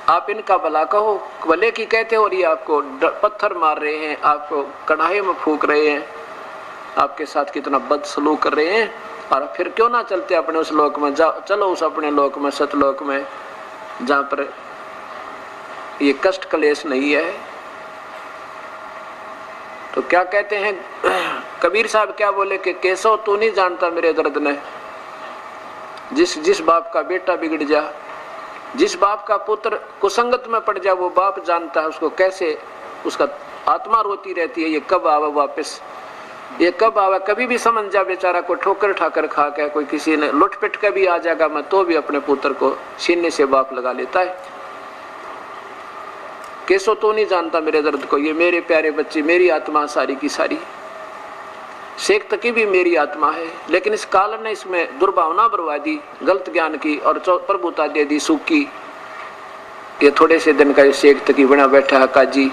आप इनका भला कहो, भले की कहते हो, और ये आपको पत्थर मार रहे हैं, आपको कढ़ाई में फूंक रहे हैं, आपके साथ कितना बदसलूक कर रहे हैं, और फिर क्यों ना चलते अपने उस लोक में? चलो उस अपने लोक में, सतलोक में, जहां पर ये कष्ट क्लेश नहीं है। तो क्या कहते हैं कबीर साहब, क्या बोले कि केशव तू नहीं जानता मेरे दर्द ने। जिस बाप का बेटा बिगड़ जा, जिस बाप का पुत्र कुसंगत में पड़ जा, वो बाप जानता है उसको कैसे, उसका आत्मा रोती रहती है, ये कब आवे वापस, ये कब आवे। कभी भी समझ जा बेचारा को ठोकर ठाकर खा के, कोई किसी ने लुट पिट के भी आ जाएगा, मैं तो भी अपने पुत्र को सीने से बाप लगा लेता है। केसो तो नहीं जानता मेरे दर्द को, ये मेरे प्यारे बच्चे, मेरी आत्मा सारी की सारी, शेख तकी भी मेरी आत्मा है। लेकिन इस काल ने इसमें दुर्भावना बर्बादी, गलत ज्ञान की और प्रभुता दे दी, सुख की। ये थोड़े से दिन का शेख तकी बना बैठा है, काजी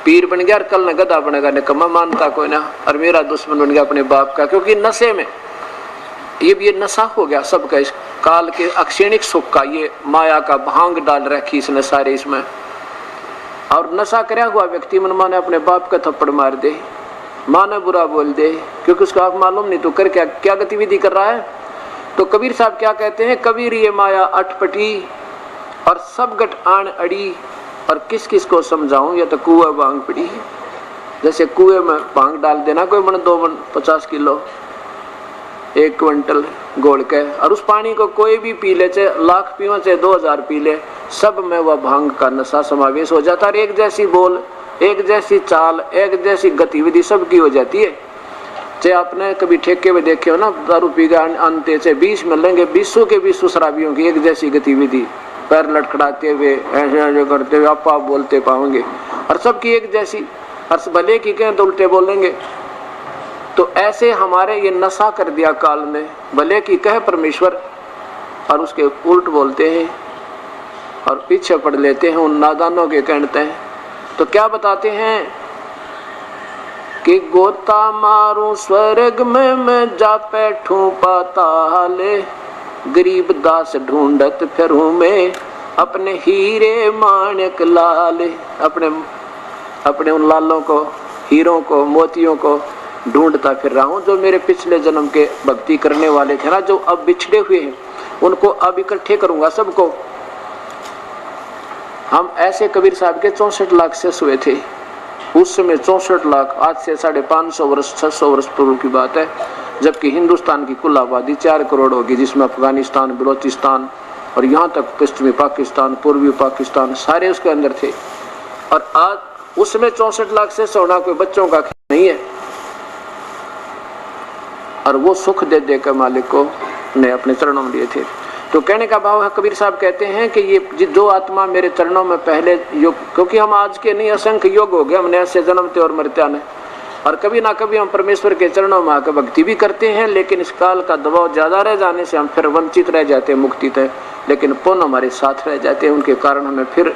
पीर बन गया, और कल न गधा बनेगा, निकम्मा मानता कोई ना, और मेरा दुश्मन बन गया अपने बाप का। क्योंकि नशे में ये नशा हो गया सबका, इस काल के अक्षणिक सुख का, ये माया का भांग डाल रखी इसने सारे इसमें। और नशा करया हुआ व्यक्ति मन माने अपने बाप का थप्पड़ मार दे, माने बुरा बोल दे, क्योंकि उसको आप मालूम नहीं तो कर क्या गतिविधि कर रहा है। तो कबीर साहब क्या कहते हैं, कबीर ये माया अटपटी और सब गट आन अड़ी, और किस किस को समझाऊं, या तो कुआ भांग पड़ी। जैसे कुएं में भांग डाल देना, कोई मन 2 मन 50 किलो 1 क्विंटल गोल के, और उस पानी को कोई भी पी ले, चाहे लाख पीओ चाहे 2000 पी ले, सब में वह भांग का नशा समावेश हो जाता है। एक जैसी बोल, एक जैसी चाल, एक जैसी गतिविधि सबकी हो जाती है। चाहे आपने कभी ठेके में देखे हो ना, दारू पी गए अंते चाहे 20 मिलेंगे, 20 शराबियों की एक जैसी गतिविधि, पैर लटखड़ाते हुए, ऐसे करते हुए, आप बोलते पाओगे, और सबकी एक जैसी, और भले की कहें तो उल्टे बोलेंगे। तो ऐसे हमारे ये नशा कर दिया काल ने, भले की कहे परमेश्वर और उसके उल्ट बोलते हैं और पीछे पड़ लेते हैं उन नादानों के कहते हैं। तो क्या बताते हैं कि गोता मारूं स्वर्ग में मैं जा बैठूं पाताले, गरीब दास ढूंढत फिरूं मैं अपने हीरे माणिक लाले। अपने उन लालों को, हीरों को, मोतियों को ढूंढता फिर रहा हूं, जो मेरे पिछले जन्म के भक्ति करने वाले थे ना, जो अब बिछड़े हुए हैं, उनको अब इकट्ठे करूंगा सबको। हम ऐसे कबीर साहब के 64 लाख से हुए थे उस समय, 64 लाख, आज से 550 वर्ष 600 वर्ष पूर्व की बात है, जबकि हिंदुस्तान की कुल आबादी 4 करोड़ होगी, जिसमें अफगानिस्तान, बलोचिस्तान और यहाँ तक पश्चिमी पाकिस्तान, पूर्वी पाकिस्तान सारे उसके अंदर थे। और आज उसमें 64 लाख से सोना कोई बच्चों का नहीं है, और वो सुख दे देकर मालिक को ने अपने चरणों में लिए थे। तो कहने का भाव है, कबीर साहब कहते हैं कि ये जो आत्मा मेरे चरणों में पहले युग, क्योंकि हम आज के नहीं असंख्य युग हो गए हमने ऐसे जन्मते और मरते ने, और कभी ना कभी हम परमेश्वर के चरणों में आकर भक्ति भी करते हैं, लेकिन इस काल का दबाव ज्यादा रह जाने से हम फिर वंचित रह जाते हैं मुक्ति तक। लेकिन पुण्य हमारे साथ रह जाते हैं, उनके कारण हमें फिर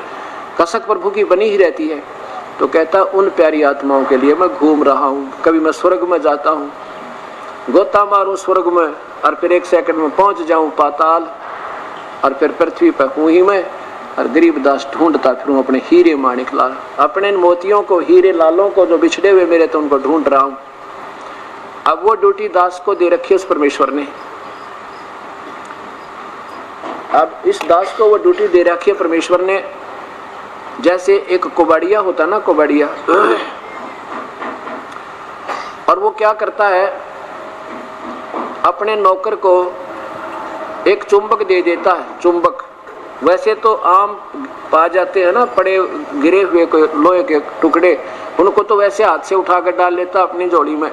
कसक प्रभु की बनी ही रहती है। तो कहता उन प्यारी आत्माओं के लिए मैं घूम रहा हूँ, कभी मैं स्वर्ग में जाता हूँ, गोता मारूं स्वर्ग में, और फिर 1 सेकंड में पहुंच जाऊं पाताल, और फिर पृथ्वी पर हूं ही मैं, और गरीब दास ढूंढता फिरूं अपने हीरे माणिक लाल, अपने मोतियों को, हीरे लालों को जो बिछड़े हुए मेरे, तो उनको ढूंढ रहा हूं। अब वो ड्यूटी दास को दे रखी उस परमेश्वर ने, अब इस दास को वो ड्यूटी दे रखी है परमेश्वर ने। जैसे एक कुबाड़िया होता ना, कुबाड़िया, और वो क्या करता है, अपने नौकर को एक चुंबक दे देता है। चुंबक वैसे तो आम पा जाते हैं ना, पड़े गिरे हुए कोई लोहे के टुकड़े, उनको तो वैसे हाथ से उठा कर डाल लेता अपनी झोली में,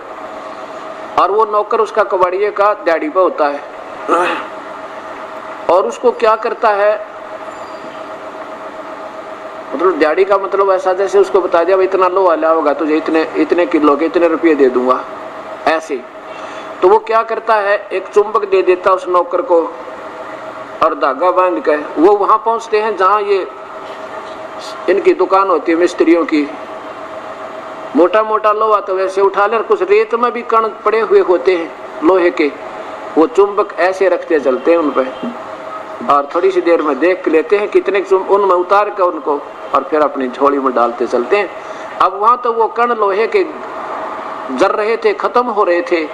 और वो नौकर उसका कबाड़िए का दिहाड़ी पे होता है, और उसको क्या करता है, मतलब दिहाड़ी का मतलब ऐसा जैसे उसको बता दिया भाई इतना लो वाला होगा तुझे इतने किलो के इतने रुपये दे दूंगा, ऐसे। तो वो क्या करता है, एक चुंबक दे देता उस नौकर को, और धागा बांध के वो वहां पहुंचते हैं जहां ये इनकी दुकान होती है मिस्त्रियों की। मोटा मोटा लोहा तो वैसे उठा ले, और कुछ रेत में भी कण पड़े हुए होते हैं लोहे के, वो चुंबक ऐसे रखते चलते हैं उन पे, और थोड़ी सी देर में देख लेते हैं कितने उनमें उतार कर उनको और फिर अपनी झोली में डालते चलते हैं। अब वहाँ तो वो कण लोहे के जर रहे थे, खत्म हो रहे थे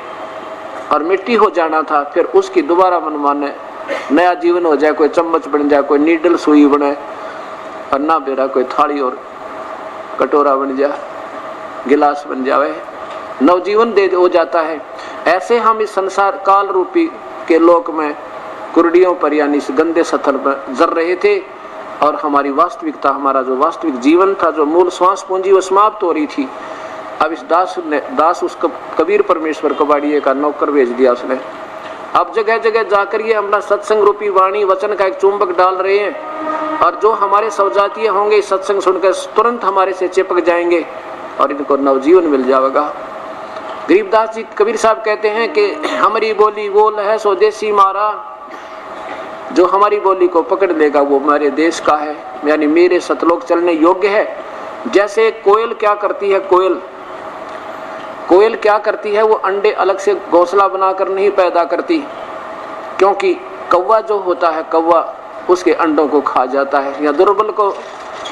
और मिट्टी हो जाना था, फिर उसकी दोबारा मनमाने नया जीवन हो जाए, कोई चम्मच बन जाए, कोई नीडल सुई बने, और ना बेरा कोई थाली और कटोरा बन जाए, गिलास बन जाए, नवजीवन दे हो जाता है। ऐसे हम इस संसार काल रूपी के लोक में कुर्डियों पर यानी इस गंदे सथल पर जर रहे थे और हमारी वास्तविकता, हमारा जो वास्तविक जीवन था, जो मूल श्वास पूंजी वो समाप्त हो रही थी। अब इस दास उस कबीर परमेश्वर कबाड़िए का नौकर भेज दिया उसने। अब जगह जगह जाकर ये अपना सत्संग रूपी वाणी वचन का एक चुंबक डाल रहे हैं और जो हमारे सवजातीय होंगे इस सत्संग सुनकर तुरंत हमारे से चिपक जाएंगे और इनको नवजीवन मिल जाएगा। गरीबदास जी कबीर साहब कहते हैं कि हमारी बोली बोल है स्वदेशी मारा, जो हमारी बोली को पकड़ लेगा वो हमारे देश का है, यानी मेरे सतलोक चलने योग्य है। जैसे कोयल क्या करती है, कोयल क्या करती है, वो अंडे अलग से घोंसला बनाकर नहीं पैदा करती, क्योंकि कौवा जो होता है कौवा उसके अंडों को खा जाता है, या दुर्बल को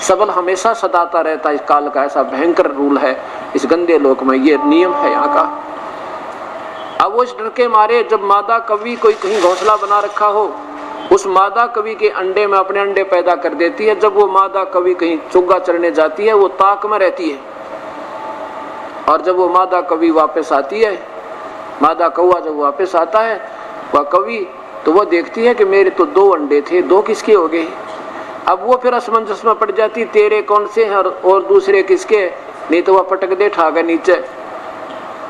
सबल हमेशा सताता रहता है। इस काल का ऐसा भयंकर रूल है इस गंदे लोक में, ये नियम है यहाँ का। अब वो इस डर के मारे जब मादा कवि कोई कहीं घोंसला बना रखा हो, उस मादा कवि के अंडे में अपने अंडे पैदा कर देती है। जब वो मादा कवि कहीं चुग्गा चढ़ने जाती है वो ताक में रहती है, और जब वो मादा कवि वापस आती है, मादा कौवा जब वापस आता है वह कवि, तो वो देखती है कि मेरे तो 2 अंडे थे, 2 किसके हो गए। अब वो फिर असमंजस में पड़ जाती, तेरे कौन से हैं और दूसरे किसके, नहीं तो वह पटक दे ठाकर नीचे।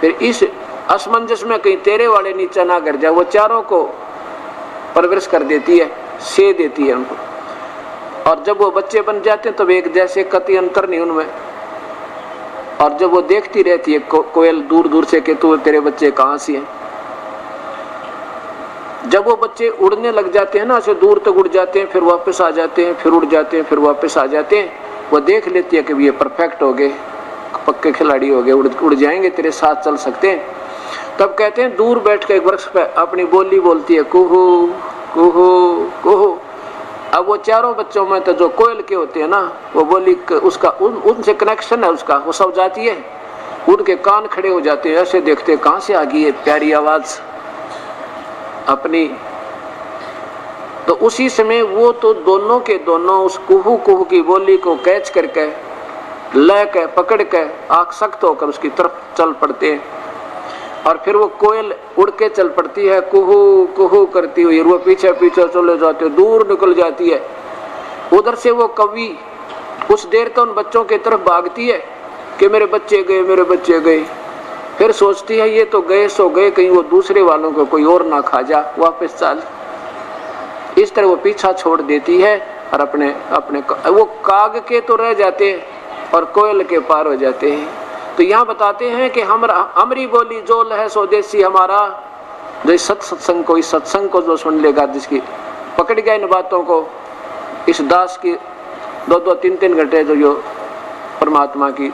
फिर इस असमंजस में कहीं तेरे वाले नीचे ना गिर जाए, वो चारों को परवरिश कर देती है, से देती है उनको, और जब वो बच्चे बन जाते हैं तब एक जैसे कति अंतर नहीं उनमें। और जब वो देखती रहती है कोयल दूर दूर से कि तू तेरे बच्चे कहाँ से हैं। जब वो बच्चे उड़ने लग जाते हैं ना, ऐसे दूर तक उड़ जाते हैं, फिर वापस आ जाते हैं, फिर उड़ जाते हैं, फिर वापस आ जाते हैं, वो देख लेती है कि ये परफेक्ट हो गए, पक्के खिलाड़ी हो गए, उड़ जाएंगे, तेरे साथ चल सकते हैं। तब कहते हैं दूर बैठ कर एक वृक्ष पे अपनी बोली बोलती है, कुहू कुहू कुहू। अब वो चारों बच्चों में तो जो कोयल के होते हैं ना, वो बोली उसका उनसे कनेक्शन है, उसका वो सब जाती है, उड़ के कान खड़े हो जाते हैं, ऐसे देखते कहाँ से आ गई है प्यारी आवाज अपनी। तो उसी समय वो तो दोनों के दोनों उस कुहू कुहू की बोली को कैच करके ले के पकड़ के आसक्त होकर उसकी तरफ चल पड़ते हैं, और फिर वो कोयल उड़ के चल पड़ती है कुहू कुहू करती हुई, वो पीछे पीछे चले जाते, दूर निकल जाती है। उधर से वो कवि कुछ देर तो उन बच्चों की तरफ भागती है कि मेरे बच्चे गए, मेरे बच्चे गए। फिर सोचती है ये तो गए सो गए, कहीं वो दूसरे वालों को कोई और ना खा जा, वापस चल। इस तरह वो पीछा छोड़ देती है और अपने वो काग के तो रह जाते हैं और कोयल के पार हो जाते हैं। तो यहाँ बताते हैं कि हमारी बोली जो है स्वदेशी हमारा, जो इस सत्संग को जो सुन लेगा, जिसकी पकड़ गया इन बातों को, इस दास की 2-2, 3-3 घंटे जो परमात्मा की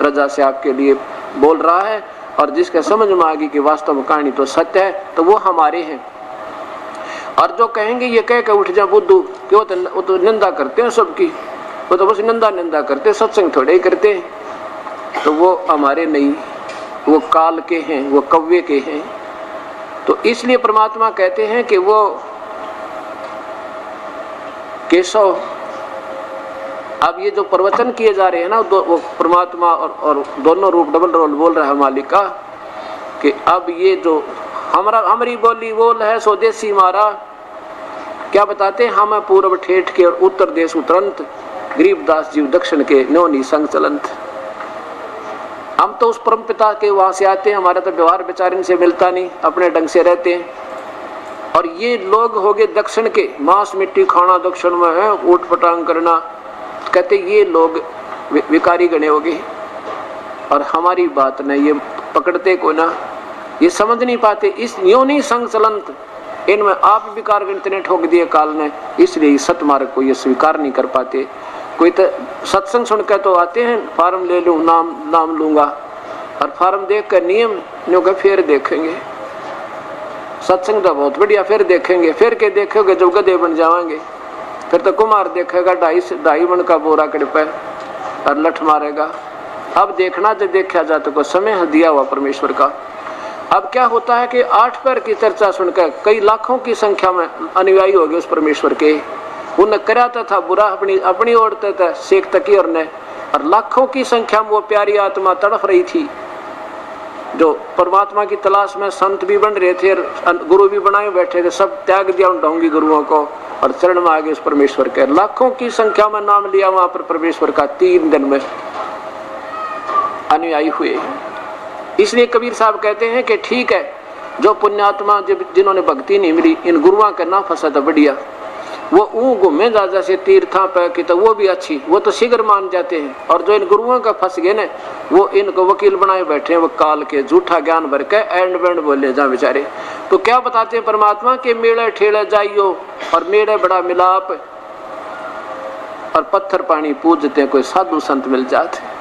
रजा से आपके लिए बोल रहा है, और जिसके समझ में आ गई कि वास्तव में कहानी तो सत्य है, तो वो हमारे हैं। और जो कहेंगे ये कह के उठ जा बुद्धू, कि वो तो निंदा करते हैं सबकी, वो तो बस निंदा करते, सत्संग थोड़े ही करते हैं, तो वो हमारे नहीं, वो काल के हैं, वो कव्वे के हैं। तो इसलिए परमात्मा कहते हैं कि वो केशव, अब ये जो प्रवचन किए जा रहे हैं ना, वो परमात्मा और दोनों रूप डबल रोल बोल रहा है मालिक का, कि अब ये जो हमारी बोली बोल है स्वदेशी मारा, क्या बताते हैं, हम पूर्व ठेठ के और उत्तर देश उतरंत, गरीबदास जीव दक्षिण के न्योनी संग चलंत। हम तो उस परम पिता के वहां से आते हैं, हमारा तो व्यवहार बेचारे से मिलता नहीं, अपने ढंग से रहते हैं। और ये लोग हो गए दक्षिण के, मांस मिट्टी खाना दक्षिण में है, ऊट पटांग करना, कहते ये लोग विकारी गणे हो गए। और हमारी बात न ये पकड़ते को ना, ये समझ नहीं पाते, इस योनि संग चलंत, इनमें आप विकार गणित ने ठोक दिए काल ने, इसलिए सत मार्ग को ये स्वीकार नहीं कर पाते। कोई तो सत्संग सुनकर तो आते हैं, फार्म ले लूँ, नाम लूंगा, और फार्म देख कर नियम न्यों फिर देखेंगे। सत्संग तो बहुत बढ़िया, फिर देखेंगे, फिर के देखोगे जब गधे बन जाएंगे, फिर तो कुमार देखेगा 2.5 मन का बोरा कड़पे और लठ मारेगा। अब देखना जो देखा जाए तो समय दिया हुआ परमेश्वर का। अब क्या होता है कि 8 पैर की चर्चा सुनकर कई लाखों की संख्या में अनुयायी हो गए उस परमेश्वर के। उन्हें कराता था बुरा, अपनी ओढ़ते थे शेख तकीर ने, और लाखों की संख्या में वो प्यारी आत्मा तड़फ रही थी जो परमात्मा की तलाश में। संत भी बन रहे थे, गुरु भी बनाए बैठे थे, सब त्याग दिया उन ढोंगी गुरुओं को और चरण में आ गए उस परमेश्वर के। लाखों की संख्या में नाम लिया वहां पर परमेश्वर का, 3 दिन में अनुयायी हुए। इसलिए कबीर साहब कहते हैं कि ठीक है, जो पुण्यात्मा जिन्होंने भक्ति नहीं मिली, इन गुरुओं का ना फंसा था बढ़िया, वो घूमे जा जैसे तीर्थों पे की, तो वो भी अच्छी, वो तो शीघ्र मान जाते हैं। और जो इन गुरुओं का फंस गए ना, वो इनको वकील बनाए बैठे हैं, वो काल के झूठा ज्ञान भर के एंड बैंड बोले जा बेचारे। तो क्या बताते हैं परमात्मा के मेले ठेले जाइयो और मेले बड़ा मिलाप और पत्थर पानी पूजते हैं, कोई साधु संत मिल जाते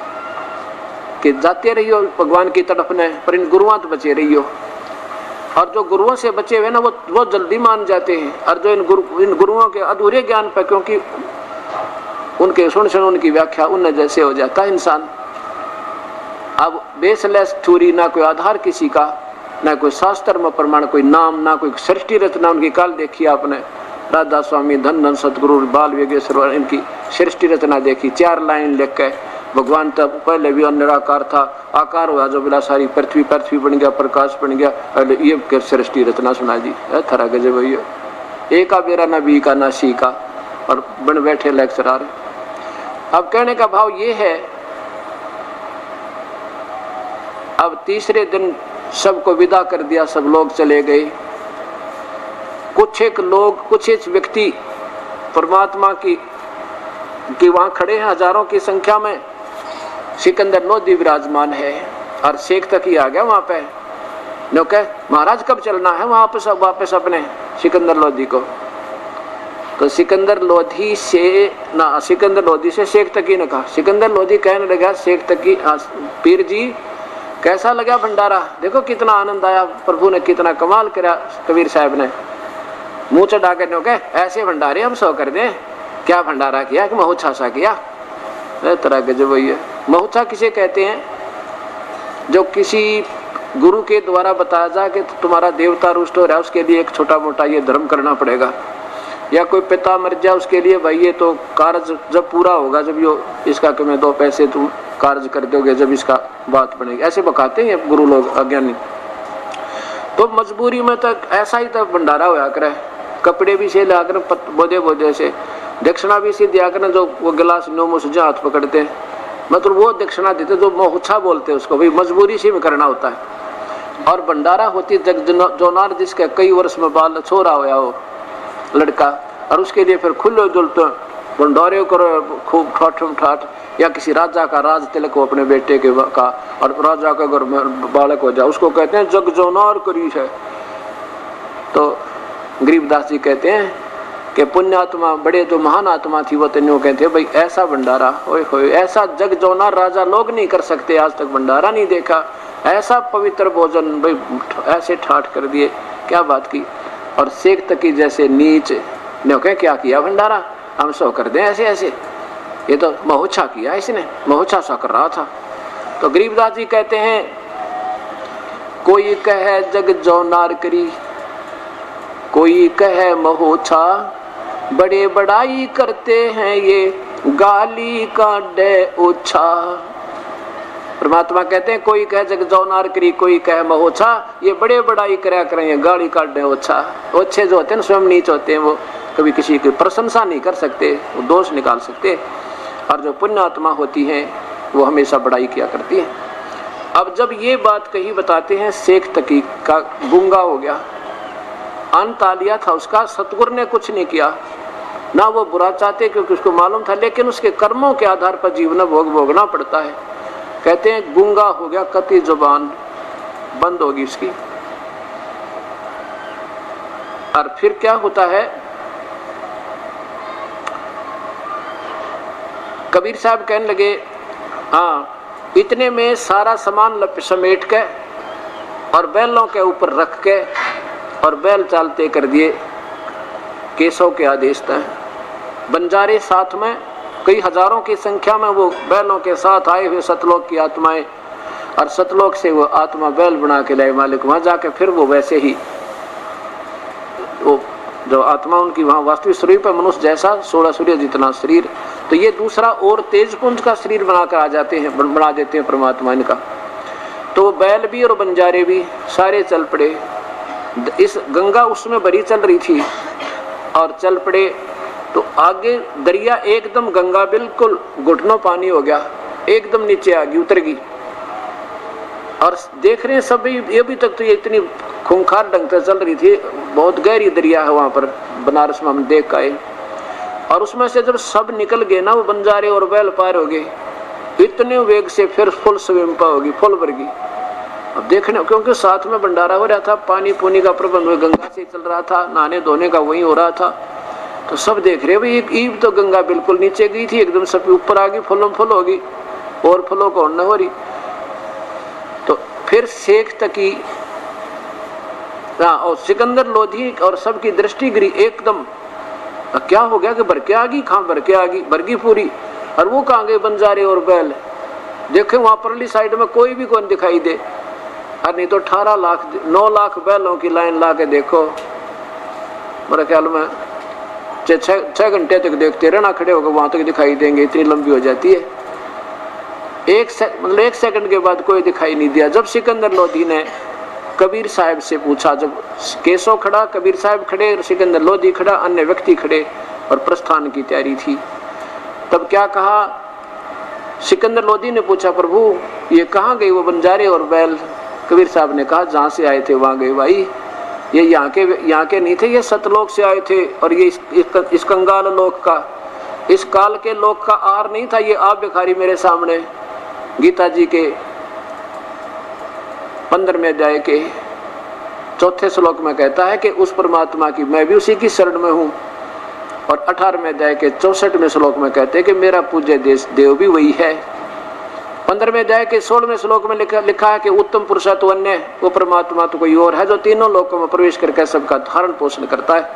कि जाते रहियो भगवान की तरफ ने, पर इन गुरुओं तो बचे रहियो। और जो गुरुओं से बचे हुए ना वो जल्दी मान जाते हैं। और जो इन गुरुओं के अधूरे ज्ञान पर, क्योंकि उनके सुन उनकी व्याख्या उन जैसे हो जाता है इंसान। अब बेसलेस थ्योरी, ना कोई आधार किसी का, ना कोई शास्त्र में प्रमाण, कोई नाम, ना कोई सृष्टि रचना। उनकी काल देखी आपने, राधा स्वामी, धन सतगुरु, बाल योगेश्वर, इनकी सृष्टि रचना देखी, 4 लाइन लिख के। भगवान तब पहले भी निराकार था, आकार हुआ जो बिला सारी पृथ्वी बन गया, प्रकाश बन गया, ये सृष्टि रचना सुना दी। थरा गजब भैया, एक का बेरा ना बी का ना सी का, और बन बैठे लेक्चरार। अब कहने का भाव ये है, अब तीसरे दिन सबको विदा कर दिया, सब लोग चले गए। कुछ एक व्यक्ति परमात्मा की वहां खड़े हैं, हजारों की संख्या में। सिकंदर लोधी विराजमान है और शेख तक ही आ गया वहां पे। नो कह महाराज कब चलना है वापस अपने सिकंदर लोधी को। तो सिकंदर लोधी से शेख तकी ने कहा। सिकंदर लोधी कहने लगा शेख तकी, पीर जी कैसा लगा भंडारा, देखो कितना आनंद आया, प्रभु ने कितना कमाल करा। कबीर साहब ने मुंह चढ़ा कर नो कह ऐसे भंडारे हम 100 कर दें। क्या भंडारा किया कि महुच्छा सा किया। तरह गजब भैया। महुच्छा किसे कहते हैं? जो किसी गुरु के द्वारा बताया जाए कि तुम्हारा देवता रुष्ट हो रहा है, उसके लिए एक छोटा मोटा ये धर्म करना पड़ेगा। या कोई पिता मर जाए, उसके लिए भाई ये तो कार्य जब पूरा होगा, जब यो इसका कि मैं 2 पैसे तुम कार्य कर दोगे, जब इसका बात बनेगी। ऐसे बकाते हैं गुरु लोग अज्ञानी। तो मजबूरी में तक ऐसा ही तक भंडारा होया करे। कपड़े भी से लाकर बोधे से, दक्षिणा भी से दिया करना। जो वो गिलास नोमो से हाथ पकड़ते हैं, मतलब वो दक्षिणा देते जो महुच्छा बोलते हैं उसको, भाई मजबूरी से में करना होता है। और भंडारा होती जग जोनार जिसके कई वर्ष में बाल छोरा होया हो लड़का, और उसके लिए फिर खुले दुलते भंडारे करो खूब ठाठ। या किसी राजा का राज तिलक हो अपने बेटे के का, और राजा का घर में बालक हो जाए, उसको कहते हैं जग जोनार करी है। तो गरीबदास जी कहते हैं कि पुण्यात्मा बड़े जो महान आत्मा थी वो तेन्यों कहते हैं भाई ऐसा भंडारा होए ऐसा जग जोनार राजा लोग नहीं कर सकते, आज तक भंडारा नहीं देखा। ऐसा पवित्र भोजन भाई ऐसे ठाठ कर दिए, क्या बात की। और शेख तकी जैसे नीच ने कह क्या किया भंडारा, हम 100 कर दें ऐसे। ये तो महुच्छा किया इसने, महुच्छा सा कर रहा था। तो गरीबदास जी कहते हैं कोई कहे जग जोनार करी, कोई कहे महुच्छा, बड़े बड़ाई करते हैं ये गाली का डे उछा। परमात्मा कहते हैं कोई कहे जग जोनार करी, कोई कहे महुच्छा, ये बड़े बड़ाई करें गाली का डे उछा। ओछे जो होते हैं स्वयं नीच होते हैं, वो कभी किसी की प्रशंसा नहीं कर सकते, वो दोष निकाल सकते। और जो पुण्यात्मा होती हैं वो हमेशा बड़ाई किया करती है। अब जब ये बात कही बताते हैं, शेख तकी का गूंगा हो गया, अंत आ लिया था उसका। सतगुरु ने कुछ नहीं किया, ना वो बुरा चाहते क्योंकि उसको मालूम था, लेकिन उसके कर्मों के आधार पर जीवन भोगना पड़ता है। कहते हैं गूंगा हो गया, कति जुबान बंद होगी उसकी। और फिर क्या होता है, कबीर साहब कहने लगे हाँ, इतने में सारा सामान समेट के और बैलों के ऊपर रख के और बैल चालते कर दिए केशव के आदेश तक। बंजारे साथ में कई हजारों की संख्या में वो बैलों के साथ आए हुए सतलोक की आत्माएं, और सतलोक से वो आत्मा बैल बना के लाए मालिक। वहां जाके फिर वो वैसे ही वो जो आत्मा उनकी वहां वास्तविक शरीर पर मनुष्य जैसा 16 सूर्य जितना शरीर, तो ये दूसरा और तेज पुंज का शरीर बनाकर आ जाते हैं, बना देते हैं परमात्मा इनका। तो बैल भी और बंजारे भी सारे चल पड़े। इस गंगा उसमें भरी चल रही थी और चल पड़े। तो आगे दरिया एकदम, गंगा बिल्कुल घुटनों पानी हो गया, एकदम नीचे आ गई, उतर गई। और देख रहे हैं सभी, अभी तक तो ये इतनी खूंखार ढंग से चल रही थी, बहुत गहरी दरिया है वहां पर, बनारस में हम देख आए। और उसमें से जब सब निकल गए ना, वो बंजारे और बैल पार हो गए, इतने वेग से फिर फुल स्विम्पा होगी, फुल भर गई। अब देखने, क्योंकि साथ में भंडारा हो रहा था, पानी पुनी का प्रबंध गंगा से चल रहा था, नहाने धोने का वही हो रहा था। तो सब देख रहे भाई, एक ईब तो गंगा बिल्कुल नीचे गई थी, एकदम सब ऊपर आ गई, फुल हो गई, और फुलों को न हो रही। तो फिर शेख तकी, और सिकंदर लोधी और सबकी दृष्टि गिरी एकदम। क्या हो गया कि भर के आ गई, कहाँ भर के आ गई, भर गई पूरी। और वो कहाँ गए बंजारे और बैल? देखे वहां परली साइड में कोई भी कौन दिखाई दे। और नहीं तो 18 लाख 9 लाख बैलों की लाइन ला के देखो, मेरे ख्याल में 6 घंटे तक देखते रहना, खड़े होकर वहां तक दिखाई देंगे, इतनी लंबी हो जाती है। एक सेकंड के बाद कोई दिखाई नहीं दिया। जब सिकंदर लोधी ने कबीर साहब से पूछा, जब केशव खड़ा, कबीर साहब खड़े, सिकंदर लोधी खड़ा, अन्य व्यक्ति खड़े और प्रस्थान की तैयारी थी, तब क्या कहा? सिकंदर लोधी ने पूछा, प्रभु ये कहाँ गए वो बंजारे और बैल? कबीर साहब ने कहा, जहाँ से आए थे वहां गए भाई, ये यहाँ के नहीं थे, ये सतलोक से आए थे। और ये इस कंगाल लोक का, इस काल के लोक का आर नहीं था। ये आप भिखारी मेरे सामने गीता जी के 15वें अध्याय के 4थे श्लोक में कहता है कि उस परमात्मा की, मैं भी उसी की शरण में हूँ। और 18वें अध्याय के 64वें श्लोक में कहते हैं कि मेरा पूज्य देव भी वही है। 15वें अध्याय के 16वें श्लोक में लिखा है कि उत्तम पुरुषत्व अन्य, वो परमात्मा तो कोई और है जो तीनों लोकों में प्रवेश करके सबका धारण पोषण करता है,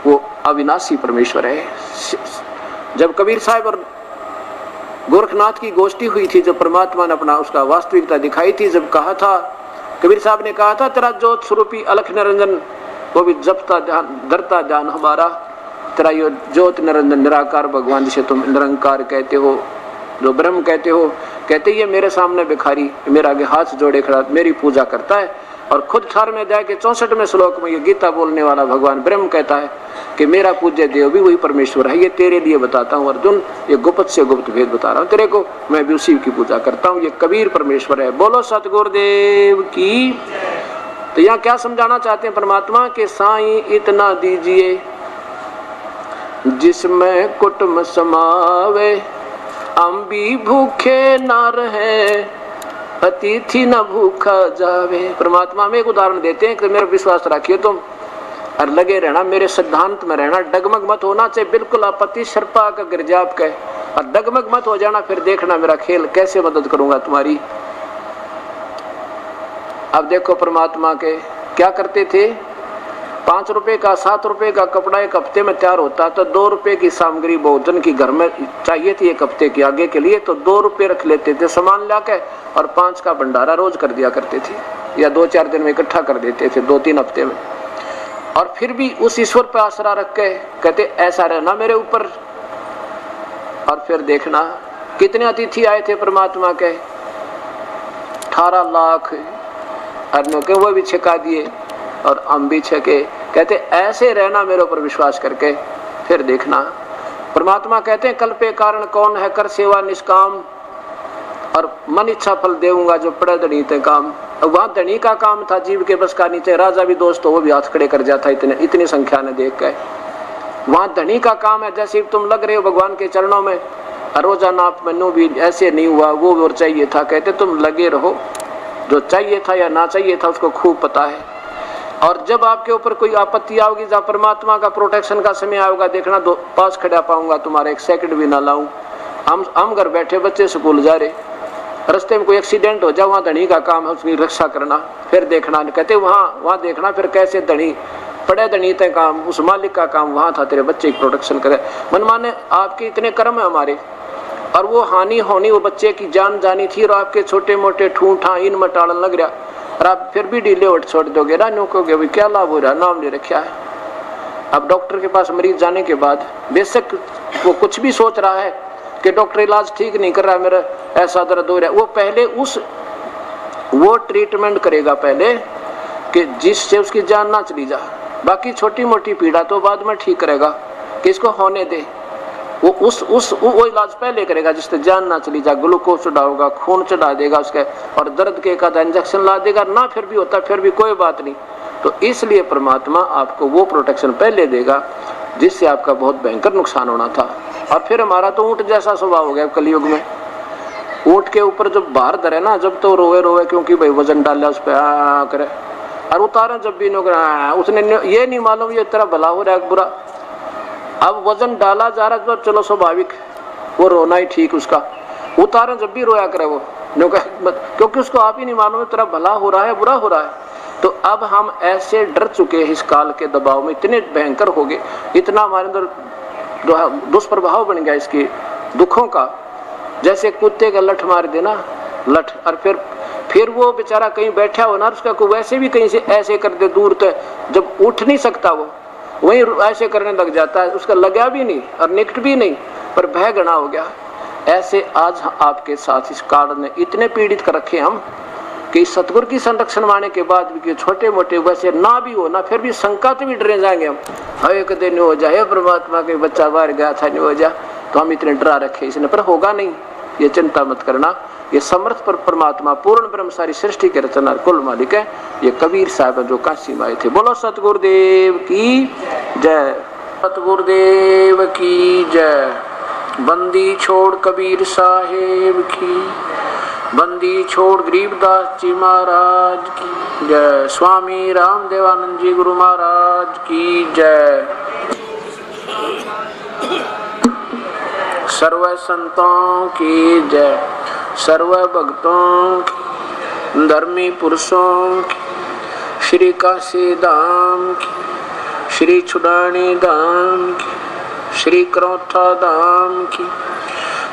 वो अविनाशी परमेश्वर है। जब कबीर साहब और गोरखनाथ की गोष्ठी हुई थी, जब परमात्मा ने अपना उसका वास्तविकता दिखाई थी, जब कहा था, कबीर साहब ने कहा था, तेरा ज्योत स्वरूपी अलख निरंजन, वो भी जपता ध्यान धरता ध्यान हमारा, तेरा यो ज्योत निरंजन निराकार भगवान जिसे तुम निरंकार कहते हो, जो ब्रह्म कहते हो, कहते ये मेरे सामने भिखारी मेरे आगे हाथ जोड़े खड़ा मेरी पूजा करता है। और खुद 18वें अध्याय के 64वें श्लोक में ये गीता बोलने वाला भगवान ब्रह्म कहता है कि मेरा पूज्य देव भी वही परमेश्वर है। ये तेरे लिए बताता हूँ अर्जुन, ये गुप्त से गुप्त भेद बता रहा हूँ तेरे को, मैं भी उसी की पूजा करता हूँ। ये कबीर परमेश्वर है। बोलो सतगुरुदेव की। तो यहाँ क्या समझाना चाहते हैं परमात्मा के, साईं इतना दीजिए जिसमें कुटुंब समावे, हम भी भूखे ना रहे, अतिथि न भूखा जावे। परमात्मा में एक उदाहरण देते हैं कि मेरा विश्वास रखिए तुम, और लगे रहना मेरे सिद्धांत में रहना, डगमग मत होना चाहिए, बिल्कुल आपत्ति शर्पा का गिरजाप के, और डगमग मत हो जाना, फिर देखना मेरा खेल कैसे मदद करूंगा तुम्हारी। अब देखो परमात्मा के क्या करते थे, 5 रुपए का 7 रुपए का कपड़ा एक हफ्ते में तैयार होता, तो 2 रुपए की सामग्री भोजन की घर में चाहिए थी एक हफ्ते के आगे के लिए, तो 2 रुपए रख लेते थे सामान लाके, और 5 का भंडारा रोज कर दिया करते थे, या 2-4 दिन में इकट्ठा कर देते थे, 2-3 हफ्ते में। और फिर भी उस ईश्वर पर आसरा रख के कहते ऐसा रहना मेरे ऊपर। और फिर देखना कितने अतिथि आए थे परमात्मा के, 18 लाख अर्णों के, वो भी छिका दिए और हम भी छके। कहते ऐसे रहना मेरे ऊपर विश्वास करके, फिर देखना। परमात्मा कहते हैं कल पे कारण कौन है, कर सेवा निष्काम, और मन इच्छा फल देऊंगा जो पड़े धनी ते काम। वहां धनी का काम था, जीव के बस का नीचे, राजा भी दोस्त हो वो भी हाथ खड़े कर जाता इतनी संख्या ने देख के। वहां धनी का काम है, जैसे तुम लग रहे हो भगवान के चरणों में, रोजाना आप मनु भी ऐसे नहीं हुआ, वो और चाहिए था। कहते तुम लगे रहो, जो चाहिए था या ना चाहिए था उसको खूब पता है। और जब आपके ऊपर कोई आपत्ति आओगी, जब परमात्मा का प्रोटेक्शन का समय आएगा, देखना पास खड़ा पाऊंगा तुम्हारा, 1 सेकंड भी ना लाऊं। हम घर बैठे, बच्चे स्कूल जा रहे, रास्ते में कोई एक्सीडेंट हो जाए, वहाँ धनी का काम है उसकी रक्षा करना, फिर देखना। कहते वहाँ देखना फिर कैसे धनी पड़े, धनी तय काम, उस मालिक का काम वहाँ था तेरे बच्चे की प्रोटेक्शन करे। मन माने आपके इतने कर्म है हमारे, और वो हानि होनी वो बच्चे की जान जानी थी, और आपके छोटे मोटे ठूठा इन मटाड़न लग रहा, और आप फिर भी ढीले उठ छोड़ दोगे ना, नो कहोगे भाई क्या लाभ हो रहा, नाम ले रखा है। अब डॉक्टर के पास मरीज जाने के बाद बेशक वो कुछ भी सोच रहा है कि डॉक्टर इलाज ठीक नहीं कर रहा, मेरा ऐसा दर्द हो रहा है, वो पहले वो ट्रीटमेंट करेगा पहले कि जिससे उसकी जान ना चली जा। बाकी छोटी मोटी पीड़ा तो बाद में ठीक करेगा कि इसको होने दे, वो इलाज पहले करेगा जिससे जान ना चली जा। ग्लूकोज चढ़ाओगा, खून चढ़ा देगा उसके, और दर्द के एक आधा इंजेक्शन ला देगा ना, फिर भी होता फिर भी कोई बात नहीं। तो इसलिए परमात्मा आपको वो प्रोटेक्शन पहले देगा जिससे आपका बहुत भयंकर नुकसान होना था। और फिर हमारा तो ऊंट जैसा स्वभाव हो गया कलयुग में। ऊंट के ऊपर जब भार धरे ना, जब तो रोवे क्योंकि भाई वजन डाला उस पर करे, और उतारे जब भी उसने ये नहीं मालूम ये तेरा भला हो रहा है बुरा। अब वजन डाला जा रहा है तो चलो स्वाभाविक वो रोना ही ठीक, उसका उतारे जब भी रोया करे वो, क्योंकि उसको आप ही नहीं मालूम है तेरा भला हो रहा है बुरा हो रहा है। तो अब हम ऐसे डर चुके हैं इस काल के दबाव में, इतने भयंकर हो गए, इतना हमारे अंदर दुष्प्रभाव बन गया इसके दुखों का। जैसे कुत्ते का लठ मार देना, लठ, और फिर वो बेचारा कहीं बैठा हो ना, उसका कोई वैसे भी कहीं से ऐसे कर दे दूर, तो जब उठ नहीं सकता वो वहीं ऐसे करने लग जाता है, उसका लगा भी नहीं और निकट भी नहीं, पर भय गणा हो गया। ऐसे आज आपके साथ इस काल ने इतने पीड़ित कर रखे हम कि सतगुरु की संरक्षण माने के बाद भी छोटे मोटे वैसे ना भी हो ना, फिर भी शंका से भी डरे जाएंगे हम, हाय कदे नहीं हो जाए परमात्मा के बच्चा बाहर गया था नहीं हो जा, तो हम इतने डरा रखे इसने, पर होगा नहीं, ये चिंता मत करना। ये समर्थ पर परमात्मा पूर्ण ब्रह्म सारी सृष्टि के रचना कुल मालिक है। ये कबीर साहब जो काशी में आए थे। बोलो सतगुरुदेव की जय, सतगुरुदेव की जय। बंदी छोड़ कबीर साहेब की, बंदी छोड़ गरीबदास जी महाराज की जय। स्वामी रामदेवानंद जी गुरु महाराज की जय। सर्व संतों की जय, सर्व भक्तों की, धर्मी पुरुषों की, श्री काशी धाम की, श्री छुड़ानी धाम की, श्री करौथा धाम की,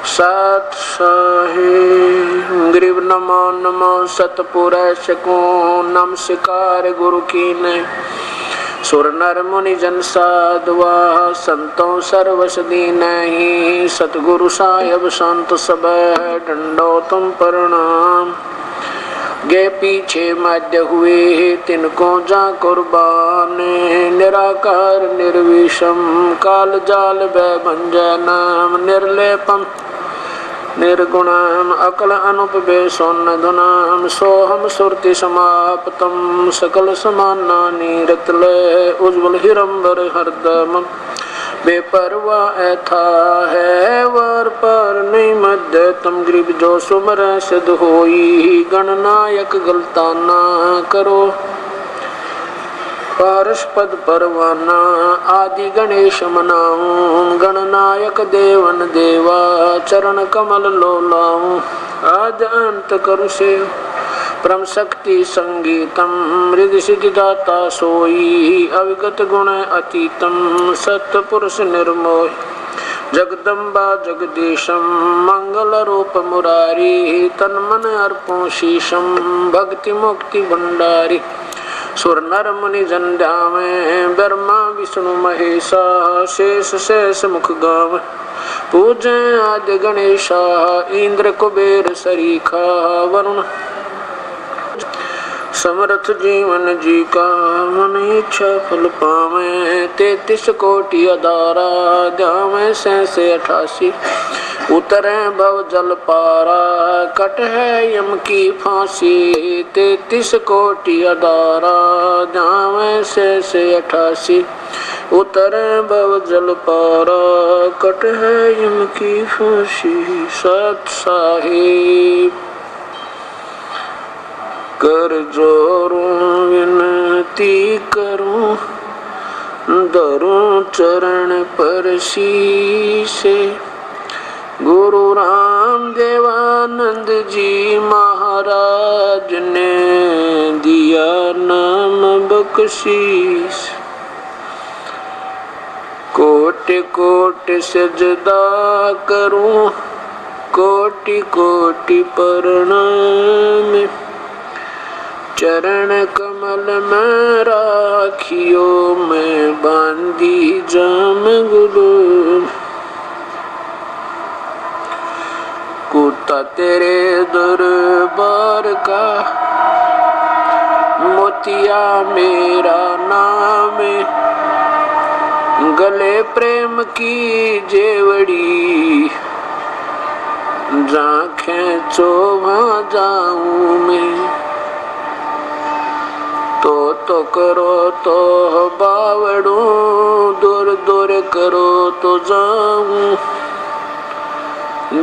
सत साहिब गरीब नमो नमो सतपुरुष को नमस्कार गुरु की ने। सुर नर मुनि जन साधुआ संतों सर्वस दीनहि, सतगुरु साहिब संत सब डंडो तुम प्रणाम। गे पीछे मध्य हुए तिनको जा कुर्बान, निराकार निर्विषम काल जाल भंजनम, निर्लेपम निर्गुणम अकल अनुपवेशोन्न धुनाम, सोहम सुरति समाप्तम सकल समानानि रतले उज्ज्वल हिरंबर हरदम। बेपरवा ऐथा है वर पर नहीं मध्य तम, गरीब जो सुमर सिद्ध होई, गणनायक गलता ना करो। पारस पद परवाना आदि गणेश मनाऊं, गणनायक देवन देवा चरण कमल लो लाऊं। आद अंत करु से परम शक्ति संगीतम, रिद्धि सिद्धि दाता सोई, अविगत गुण अतीतम सत्पुरुष निर्मोह। जगदम्बा जगदीशम मंगल रूप मुरारी, तन मन अर्पो शीशम भक्ति मुक्ति भंडारी। सुर नर मुनि जन ध्यावे, ब्रह्मा विष्णु महेशा, शेष शेष मुख गाव। पूजे आदि गणेशा, इंद्र कुबेर सरीखा, वरुण समर्थ जीवन जी का, मन इच्छा फल पावे। 33 कोटि अदारा, ध्यावे 88। उतरे भव जल पारा, कट है यम की फांसी। 33 कोटि अदारा, ध्यावे 88। उतरे भव जल पारा, कट है यम की फांसी। सत साहिब कर जोरूं विनती करूं, धरूं चरण पर शीसे। गुरु राम राम देवानंद जी महाराज ने दिया नाम बख्शीश। कोटि कोटि सजदा करूं, कोटि कोटि प्रणाम। चरण कमल में राखियो, मैं बांधी जाम गुरु। कुत्ता तेरे दरबार का, मोतिया मेरा नाम। गले प्रेम की जेवड़ी, जहाँ खेचो वहाँ जाऊं मैं। तो करो तो बावड़ू, दूर दूर करो तो जाऊं।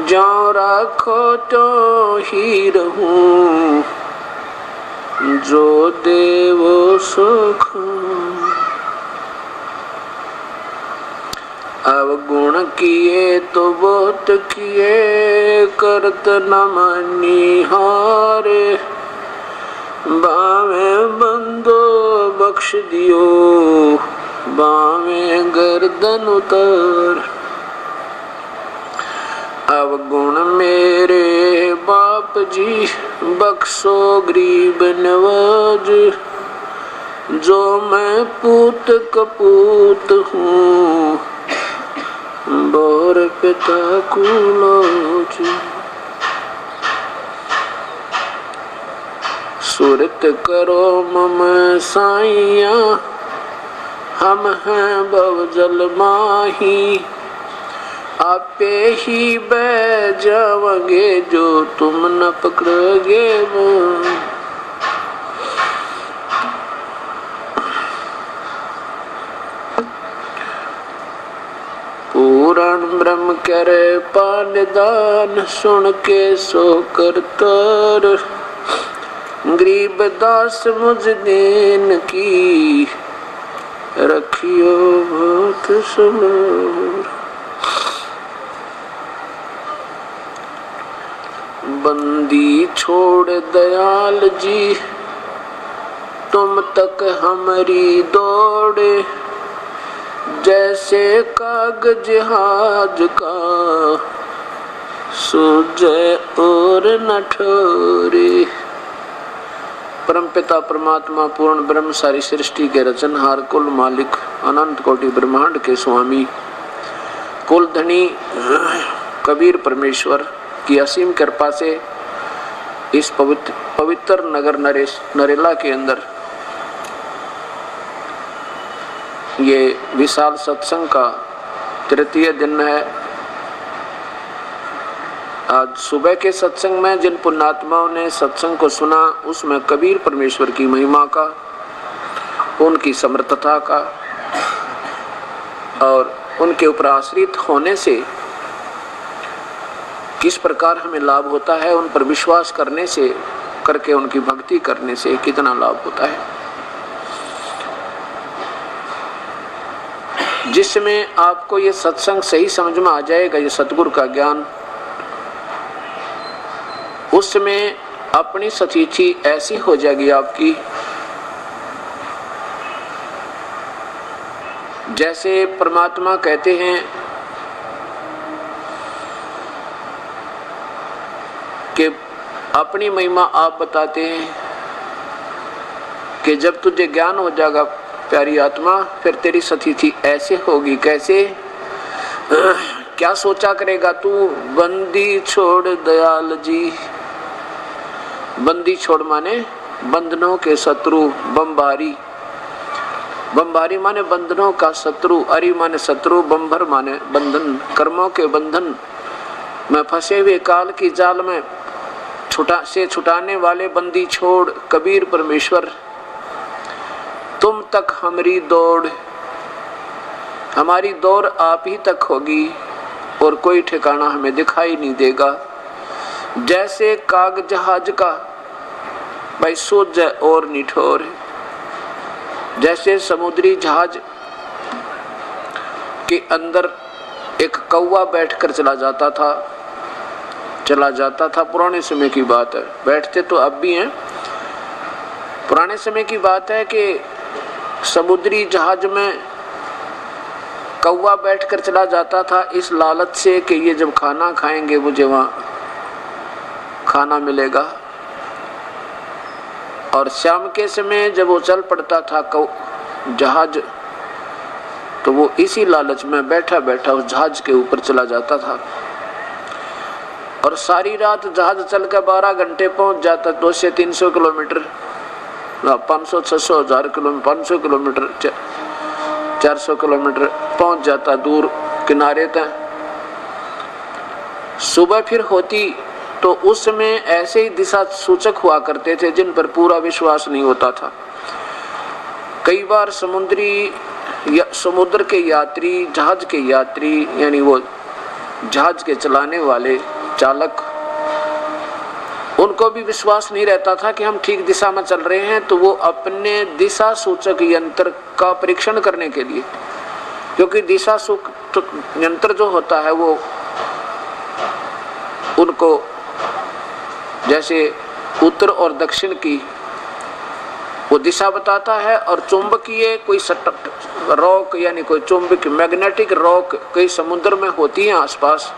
जाओ राखो तो ही रहूं, जो देवो सुख। अवगुण किए तो बहुत किए, करत न मानी हारे। बावे बंदो बख्श दियो, बावे गर्दन उतार। अवगुण मेरे बाप जी, बख्शो गरीब नवाज। जो मैं पूत कपूत हूँ, बोर पिता कुलोज। सुरत करो मम साइया, हम हैं भवजल माही। आपे ही बह जाओगे, जो तुम न पकड़ोगे वो। पूरण ब्रह्म करे पानदान, सुन के सो करतर। गरीब दास मुझ दीन की, रखियो बहुत सुमर। बंदी छोड़ दयाल जी, तुम तक हमारी दौड़े। जैसे कागज जहाज का, सूझे और न ठोरे। परमपिता परमात्मा पूर्ण ब्रह्म सारी सृष्टि के रचनहार, कुल मालिक, अनंत कोटि ब्रह्मांड के स्वामी, कुल धनी कबीर परमेश्वर की असीम कृपा से इस पवित्र नगर नरेला के अंदर ये विशाल सत्संग का तृतीय दिन है। आज सुबह के सत्संग में जिन पुण्यात्माओं ने सत्संग को सुना, उसमें कबीर परमेश्वर की महिमा का, उनकी समर्थता का और उनके ऊपर आश्रित होने से किस प्रकार हमें लाभ होता है, उन पर विश्वास करने से, करके उनकी भक्ति करने से कितना लाभ होता है। जिसमें आपको ये सत्संग सही समझ में आ जाएगा, ये सतगुरु का ज्ञान, उसमें अपनी सतीथि ऐसी हो जाएगी आपकी जैसे परमात्मा कहते हैं कि अपनी महिमा आप बताते हैं कि जब तुझे ज्ञान हो जाएगा प्यारी आत्मा, फिर तेरी सतीथि ऐसे होगी। कैसे? क्या सोचा करेगा तू? बंदी छोड़ दयाल जी। बंदी छोड़ माने बंधनों के शत्रु, बमबारी। बमबारी माने बंधनों का शत्रु, अरि माने शत्रु, बम्भर माने बंधन, कर्मों के बंधन में फंसे हुए काल की जाल में छुटाने वाले बंदी छोड़ कबीर परमेश्वर। तुम तक हमारी दौड़, हमारी दौड़ आप ही तक होगी और कोई ठिकाना हमें दिखाई नहीं देगा। जैसे कागज जहाज का भाई सोच और निठोर, जैसे समुद्री जहाज के अंदर एक कौवा बैठकर चला जाता था चला जाता था। पुराने समय की बात है, बैठते तो अब भी हैं। पुराने समय की बात है कि समुद्री जहाज में कौवा बैठकर चला जाता था इस लालच से कि ये जब खाना खाएंगे मुझे वहाँ खाना मिलेगा। और शाम के समय जब वो चल पड़ता था जहाज, तो वो इसी लालच में बैठा बैठा उस जहाज के ऊपर चला जाता था और सारी रात जहाज चलकर 12 घंटे पहुंच जाता। 200 से 300 किलोमीटर, 500 600 1000 किलोमीटर, 500 किलोमीटर 400 किलोमीटर पहुंच जाता दूर किनारे तक। सुबह फिर होती तो उस समय ऐसे ही दिशा सूचक हुआ करते थे जिन पर पूरा विश्वास नहीं होता था। कई बार समुद्र के यात्री, जहाज के यात्री, यानी वो जहाज के चलाने वाले चालक, उनको भी विश्वास नहीं रहता था कि हम ठीक दिशा में चल रहे हैं, तो वो अपने दिशा सूचक यंत्र का परीक्षण करने के लिए, क्योंकि दिशा सूचक यंत्र जो होता है वो उनको जैसे उत्तर और दक्षिण की वो दिशा बताता है, और चुंबकीय कोई रॉक यानी कोई चुंबक मैग्नेटिक रॉक कई समुद्र में होती हैं आसपास,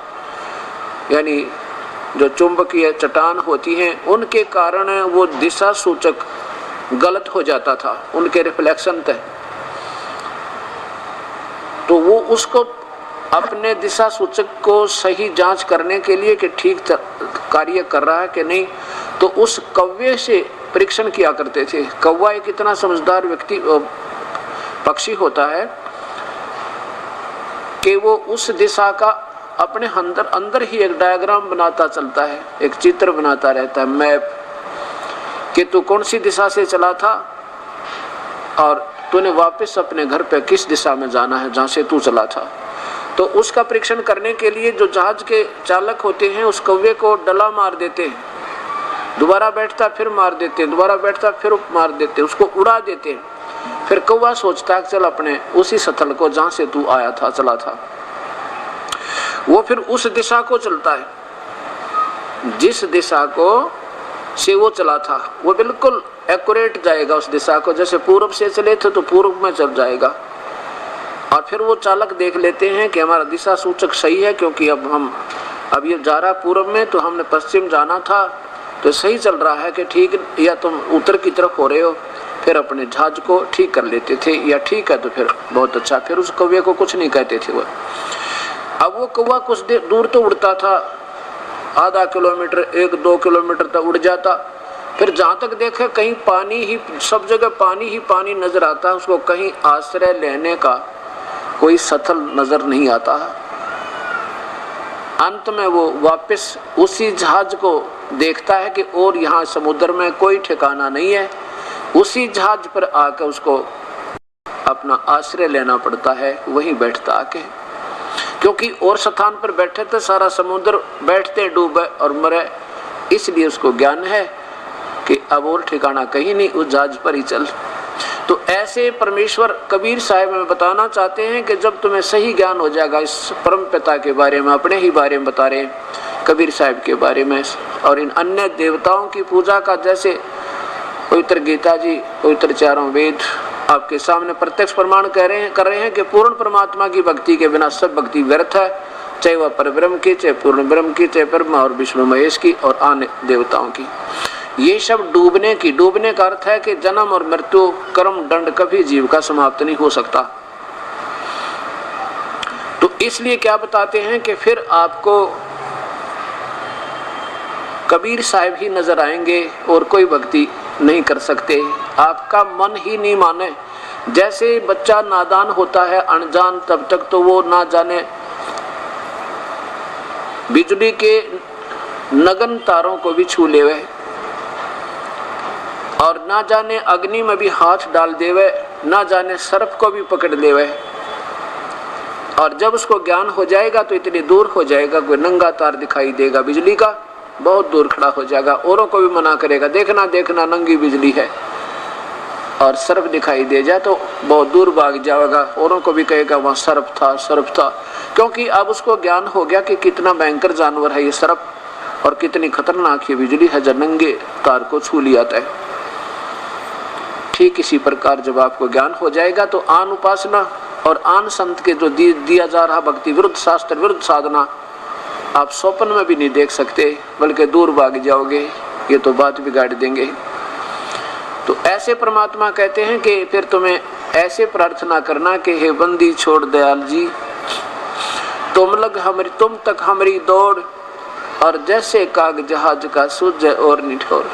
यानी जो चुंबकीय चट्टान होती हैं, उनके कारण वो दिशा सूचक गलत हो जाता था उनके रिफ्लेक्शन तक। तो वो उसको अपने दिशा सूचक को सही जांच करने के लिए कि ठीक कार्य कर रहा है कि नहीं, तो उस कौवे से परीक्षण किया करते थे। कौवा एक इतना समझदार पक्षी होता है कि वो उस दिशा का अपने अंदर ही एक डायग्राम बनाता चलता है, एक चित्र बनाता रहता है, मैप, कि तू कौन सी दिशा से चला था और तूने वापस अपने घर पे किस दिशा में जाना है जहां से तू चला था। तो उसका परीक्षण करने के लिए जो जहाज के चालक होते हैं उस कौवे को डला मार देते हैं, दोबारा बैठता फिर मार देते हैं, दोबारा बैठता फिर मार देते हैं, उसको उड़ा देते हैं। फिर कौवा सोचता है चल अपने उसी स्थल को जहां से तू आया था, चला था, वो फिर उस दिशा को चलता है जिस दिशा को से वो चला था। वो बिल्कुल एक्यूरेट जाएगा उस दिशा को, जैसे पूर्व से चले थे तो पूर्व में चल जाएगा। और फिर वो चालक देख लेते हैं कि हमारा दिशा सूचक सही है, क्योंकि अब ये जा रहा पूर्व में, तो हमने पश्चिम जाना था, तो सही चल रहा है कि ठीक, या तुम उत्तर की तरफ हो रहे हो। फिर अपने जहाज को ठीक कर लेते थे, या ठीक है तो फिर बहुत अच्छा, फिर उस कौवे को कुछ नहीं कहते थे वो। अब वो कौवा कुछ दूर तो उड़ता था, आधा किलोमीटर 1-2 किलोमीटर तक उड़ जाता, फिर जहाँ तक देखे कहीं पानी ही, सब जगह पानी ही पानी नजर आता, उसको कहीं आश्रय लेने का कोई स्थल नजर नहीं आता। अंत में वो वापस उसी जहाज को देखता है कि और यहाँ समुद्र में कोई ठिकाना नहीं है, उसी जहाज पर आकर उसको अपना आश्रय लेना पड़ता है, वहीं बैठता आके, क्योंकि और स्थान पर बैठे तो सारा समुद्र बैठते डूबे और मरे, इसलिए उसको ज्ञान है कि अब और ठिकाना कहीं नहीं, उस जहाज पर ही चल। तो ऐसे परमेश्वर कबीर साहब में बताना चाहते हैं कि जब तुम्हें सही ज्ञान हो जाएगा इस परम पिता के बारे में, अपने ही बारे में बता रहे हैं कबीर साहब के बारे में, और इन अन्य देवताओं की पूजा का, जैसे पवित्र गीता जी, पवित्र चारों वेद आपके सामने प्रत्यक्ष प्रमाण कर रहे हैं कि पूर्ण परमात्मा की भक्ति के बिना सब भक्ति व्यर्थ है, चाहे वह परब्रह्म की, चाहे पूर्ण ब्रह्म की, चाहे ब्रह्मा और विष्णु महेश की और अन्य देवताओं की। ये सब डूबने का अर्थ है कि जन्म और मृत्यु, कर्म दंड कभी जीव का समाप्त नहीं हो सकता। तो इसलिए क्या बताते हैं कि फिर आपको कबीर साहब ही नजर आएंगे और कोई भक्ति नहीं कर सकते, आपका मन ही नहीं माने। जैसे बच्चा नादान होता है, अनजान, तब तक तो वो ना जाने बिजली के नगन तारों को भी छू लेवे, और ना जाने अग्नि में भी हाथ डाल देवे, ना जाने सर्प को भी पकड़ लेवे। और जब उसको ज्ञान हो जाएगा तो इतनी दूर हो जाएगा, कोई नंगा तार दिखाई देगा बिजली का, बहुत दूर खड़ा हो जाएगा, औरों को भी मना करेगा, देखना देखना नंगी बिजली है। और सर्प दिखाई दे जाए तो बहुत दूर भाग जाएगा, औरों को भी कहेगा वहाँ सर्प था, सर्प था, क्योंकि अब उसको ज्ञान हो गया कि कितना भयंकर जानवर है ये सर्प, और कितनी खतरनाक ये बिजली है जो नंगे तार को छू लिया है। ठीक इसी प्रकार जब आपको ज्ञान हो जाएगा तो आन उपासना और आन संत के जो दिया जा रहा भक्ति विरुद्ध शास्त्र विरुद्ध साधना आप स्वप्न में भी नहीं देख सकते, बल्कि दूर भाग जाओगे, ये तो बात बिगाड़ देंगे। तो ऐसे परमात्मा कहते हैं कि फिर तुम्हें ऐसे प्रार्थना करना कि हे बंदी छोड़ दयाल जी, तुम तक हमारी दौड़, और जैसे काग जहाज का सूझे और निठोर।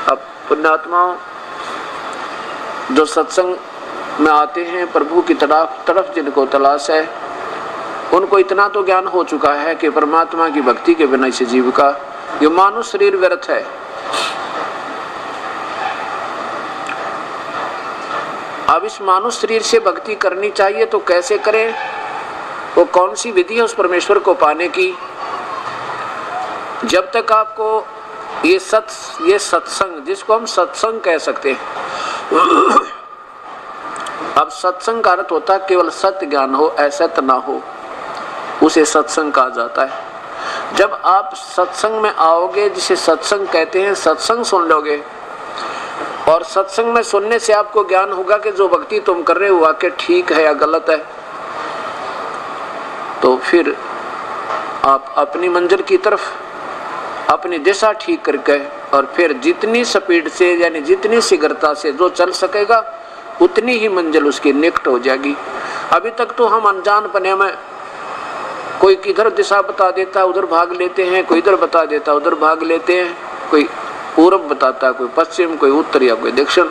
अब पुण्यात्माओं जो सत्संग में आते हैं, प्रभु की तरफ जिनको तलाश है, उनको इतना तो ज्ञान हो चुका है कि परमात्मा की भक्ति के बिना इस जीव का ये मानव शरीर व्यर्थ है। अब इस मानव शरीर से भक्ति करनी चाहिए तो कैसे करें, वो कौन सी विधि है उस परमेश्वर को पाने की। जब तक आपको ये सत्संग, जिसको हम सत्संग कह सकते हैं, अब सत्संग का अर्थ होता है केवल सत्य ज्ञान हो, असत्य ना हो, उसे सत्संग कहा जाता है। जब आप सत्संग में आओगे, जिसे सत्संग कहते हैं, सत्संग सुन लोगे और सत्संग में सुनने से आपको ज्ञान होगा कि जो भक्ति तुम कर रहे हो वाकई ठीक है या गलत है, तो फिर आप अपनी मंजिल की तरफ अपनी दिशा ठीक करके और फिर जितनी स्पीड से यानी जितनी शीघ्रता से जो चल सकेगा उतनी ही मंजिल उसकी निकट हो जाएगी। अभी तक तो हम अनजान पने में कोई किधर दिशा बता देता उधर भाग लेते हैं, कोई इधर बता देता उधर भाग लेते हैं, कोई पूर्व बताता, कोई पश्चिम, कोई उत्तर या कोई दक्षिण,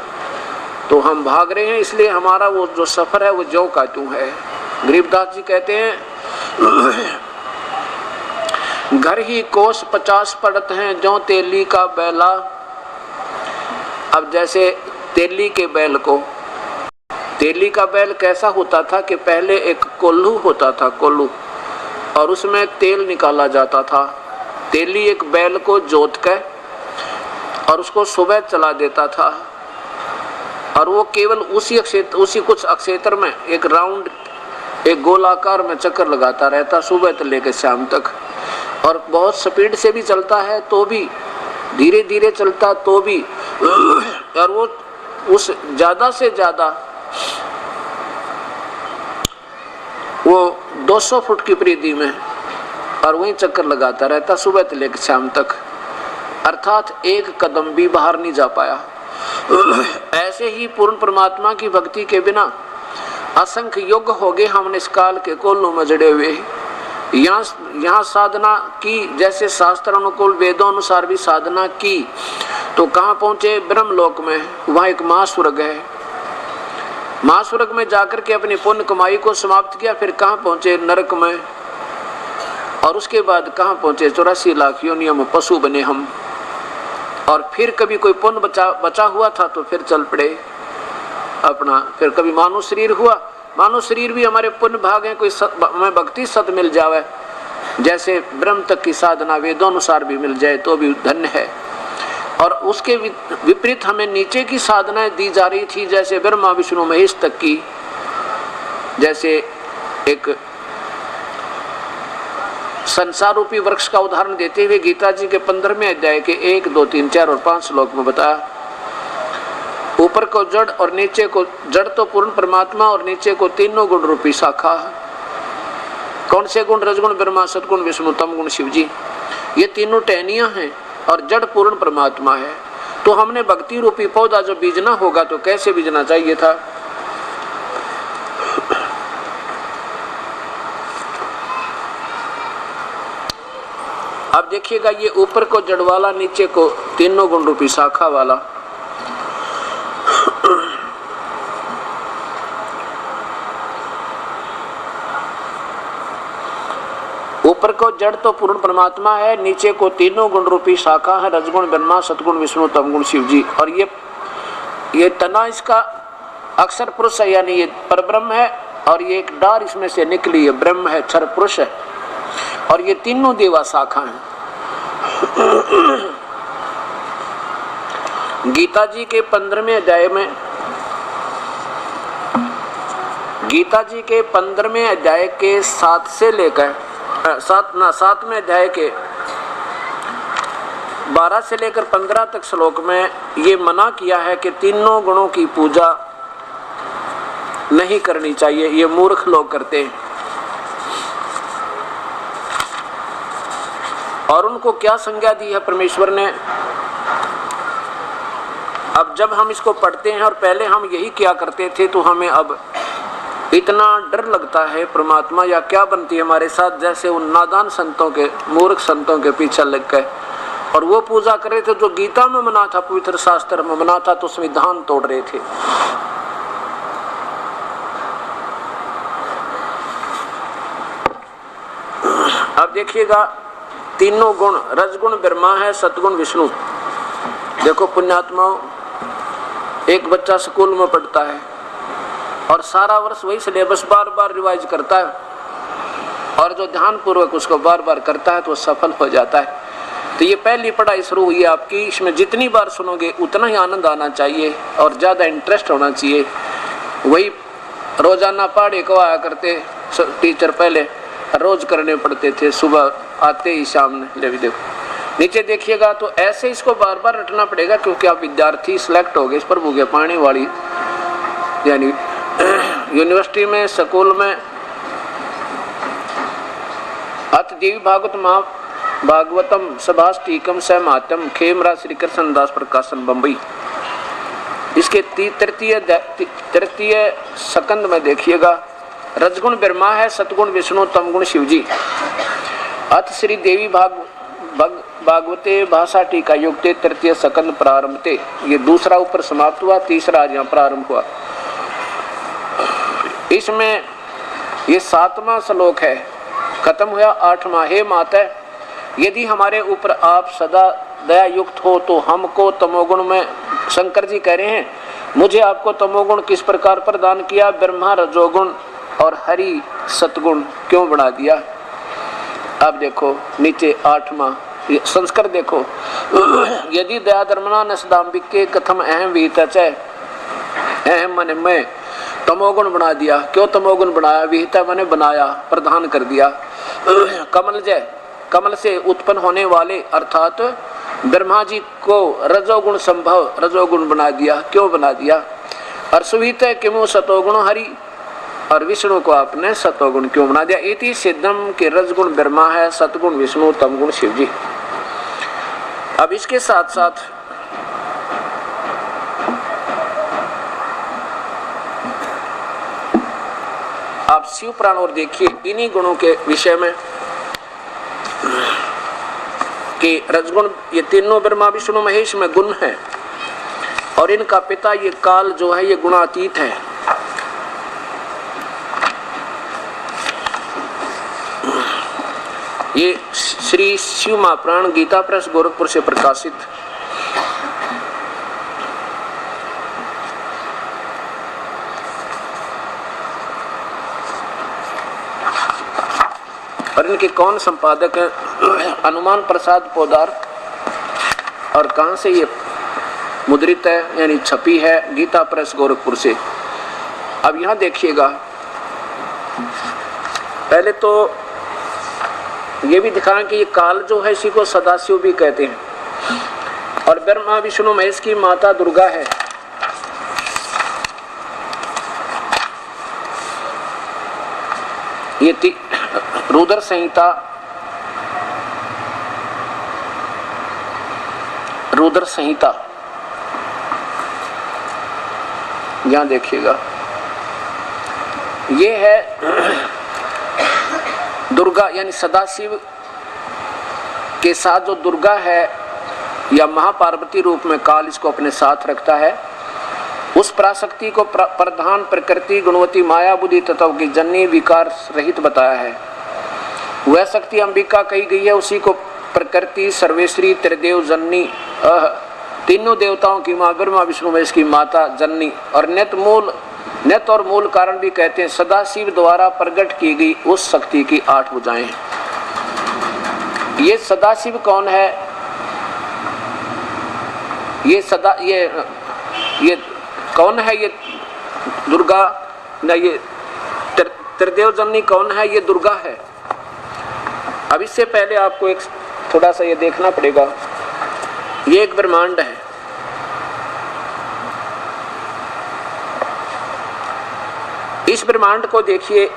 तो हम भाग रहे हैं। इसलिए हमारा वो जो सफर है वो ज्यों का त्यों है। गरीबदास जी कहते हैं घर ही कोस 50 पड़त हैं ज्यों तेली का बैला। अब जैसे तेली के बैल को, तेली का बैल कैसा होता था कि पहले एक कोल्हू होता था, कोल्हू, और उसमें तेल निकाला जाता था। तेली एक बैल को जोत के और उसको सुबह चला देता था और वो केवल उसी कुछ अक्षेत्र में एक राउंड, एक गोलाकार में चक्कर लगाता रहता सुबह से लेकर शाम तक, और बहुत स्पीड से भी चलता है तो भी, धीरे धीरे चलता तो भी, और वो उस ज्यादा से ज्यादा वो 200 फुट की परिधि में और वहीं चक्कर लगाता रहता सुबह से लेकर शाम तक, अर्थात एक कदम भी बाहर नहीं जा पाया। ऐसे ही पूर्ण परमात्मा की भक्ति के बिना असंख्य युग हो गए हमने इस काल के कोल्हू में जड़े हुए। यहाँ साधना की, जैसे शास्त्र अनुकूल वेदों अनुसार भी साधना की, तो कहाँ पहुंचे? ब्रह्मलोक में। वहाँ एक महास्वर्ग है, महास्वर्ग में जाकर के अपनी पुण्य कमाई को समाप्त किया। फिर कहाँ पहुंचे? नरक में। और उसके बाद कहाँ पहुंचे? 84 लाख योनियों में पशु बने हम। और फिर कभी कोई पुण्य बचा हुआ था तो फिर चल पड़े अपना, फिर कभी मानव शरीर हुआ। मानव शरीर भी हमारे पुण्य भाग हैं, कोई हमें भक्ति सत मिल जावे, जैसे ब्रह्म तक की साधना वेदों अनुसार भी मिल जाए तो भी धन्य है। और उसके विपरीत हमें नीचे की साधनाएं दी जा रही थी, जैसे ब्रह्मा विष्णु महेश तक की। जैसे एक संसार रूपी वृक्ष का उदाहरण देते हुए गीता जी के 15वें अध्याय के 1, 2, 3, 4 और 5 श्लोक में बताया, ऊपर को जड़ और नीचे को, जड़ तो पूर्ण परमात्मा और नीचे को तीनों गुण रूपी शाखा। कौन से गुण? रजगुण ब्रह्मा, सतगुण विष्णु, तमगुण शिव जी। ये तीनों टहनियां हैं और जड़ पूर्ण परमात्मा है। तो हमने भक्ति रूपी पौधा जो बीजना होगा तो कैसे बीजना चाहिए था? अब देखिएगा, ये ऊपर को जड़ वाला, नीचे को तीनों गुण रूपी शाखा वाला। ऊपर को जड़ तो पूर्ण परमात्मा है, नीचे को तीनों गुण रूपी शाखा है, रजगुण ब्रह्मा, सतगुण विष्णु, तमगुण शिव जी। और ये तना इसका अक्षर पुरुष है, यानी ये परब्रह्म है, और ये एक डार इसमें से निकली है, ब्रह्म है, क्षर पुरुष है, और ये तीनों देवा शाखा हैं। गीता जी के 15वें अध्याय में, गीता जी के 15वें अध्याय के 7 से लेकर सातवें अध्याय के 12 से लेकर 15 तक श्लोक में ये मना किया है कि तीनों गुणों की पूजा नहीं करनी चाहिए, ये मूर्ख लोग करते हैं। और उनको क्या संज्ञा दी है परमेश्वर ने। अब जब हम इसको पढ़ते हैं और पहले हम यही क्या करते थे, तो हमें अब इतना डर लगता है परमात्मा या क्या बनती है हमारे साथ, जैसे उन नादान संतों के, मूर्ख संतों के पीछे लग गए और वो पूजा कर रहे थे जो गीता में मना था, पवित्र शास्त्र में मना था, तो संविधान तोड़ रहे थे। अब देखिएगा, तीनों गुण, रजगुण ब्रह्मा है, सतगुण विष्णु। देखो पुण्यात्माओं, एक बच्चा स्कूल में पढ़ता है और सारा वर्ष वही सिलेबस बार बार रिवाइज करता है, और जो ध्यान पूर्वक उसको बार बार करता है तो सफल हो जाता है। तो ये पहली पढ़ाई शुरू हुई है आपकी, इसमें जितनी बार सुनोगे उतना ही आनंद आना चाहिए और ज़्यादा इंटरेस्ट होना चाहिए। वही रोजाना पढ़े को आया करते टीचर, पहले रोज करने पड़ते थे, सुबह आते ही शाम ले भी। देखो नीचे देखिएगा, तो ऐसे इसको बार बार रटना पड़ेगा, क्योंकि आप विद्यार्थी सिलेक्ट हो गए इस प्रभु के पानी वाली, यानी यूनिवर्सिटी में, स्कूल में। अथ देवी भागवतम सभाष्टीकम सहमातम खेमरा श्री कृष्ण दास प्रकाशन बम्बई। इसके तृतीय सकंद में देखिएगा, रजगुण ब्रह्मा है, सतगुण विष्णु, तमगुण शिवजी। अथ श्री देवी भागवते भाषा टीका युक्ते तृतीय सकंद प्रारंभते। ये दूसरा ऊपर समाप्त हुआ, तीसरा आज यहाँ प्रारंभ हुआ। इसमें ये 7वां श्लोक है, खत्म हुआ 8वां। हे माता, यदि हमारे ऊपर आप सदा दया युक्त हो तो हमको तमोगुण में, शंकर जी कह रहे हैं, मुझे आपको तमोगुण किस प्रकार प्रदान किया, ब्रह्मा रजोगुण और हरि सतगुण क्यों बढ़ा दिया। अब देखो नीचे 8वां संस्कार देखो, यदि दया धर्मना नसदाम्बिके कथम अहम विहिता च, अहम माने मैं, तमोगुण बना दिया। क्यों तमोगुण बनाया, विहिता माने बनाया, प्रदान कर दिया। कमल जय, कमल से उत्पन्न होने वाले अर्थात ब्रह्मा जी को रजोगुण संभव, रजोगुण बना दिया। क्यों बना दिया। और सुवित किमु सतोगुण हरि, और विष्णु को आपने सतोगुण क्यों बना दिया। इति सिद्धम के रजगुण ब्रह्मा है, सतगुण विष्णु, तमगुण शिव जी। अब इसके साथ साथ आप शिव पुराण और देखिए, इन्हीं गुणों के विषय में कि रजगुण, ये तीनों ब्रह्मा विष्णु महेश में गुण है, और इनका पिता ये काल जो है ये गुणातीत है। ये श्री शिव महापुराण गीता प्रेस गोरखपुर से प्रकाशित। और इनके कौन संपादक है, हनुमान प्रसाद पोदार। और कहां से ये मुद्रित है, यानी छपी है, गीता प्रेस गोरखपुर से। अब यहां देखिएगा, पहले तो ये भी दिखाएं कि ये काल जो है इसी को सदाशिव भी कहते हैं, और ब्रह्मा विष्णु महेश की माता दुर्गा है। ये रुद्र संहिता, रुद्र संहिता यहां देखिएगा, ये है दुर्गा, यानी सदाशिव के साथ जो दुर्गा है या महापार्वती रूप में काल इसको अपने साथ रखता है, उस पराशक्ति को प्रधान प्रकृति गुणवती माया बुद्धि तत्व की जननी विकार रहित बताया है। वह शक्ति अंबिका कही गई है, उसी को प्रकृति सर्वेश्वरी त्रिदेव जननी, तीनों देवताओं की माँ, ब्रह्मा विष्णु महेश की माता जननी, और नित और मूल कारण भी कहते हैं। सदाशिव द्वारा प्रकट की गई उस शक्ति की 8 भुजाएं। ये सदाशिव कौन है, ये कौन है, ये दुर्गा न, ये त्रिदेव जननी कौन है, ये दुर्गा है। अब इससे पहले आपको एक थोड़ा सा ये देखना पड़ेगा, ये एक ब्रह्मांड है। इस ब्रह्मांड को देखिए,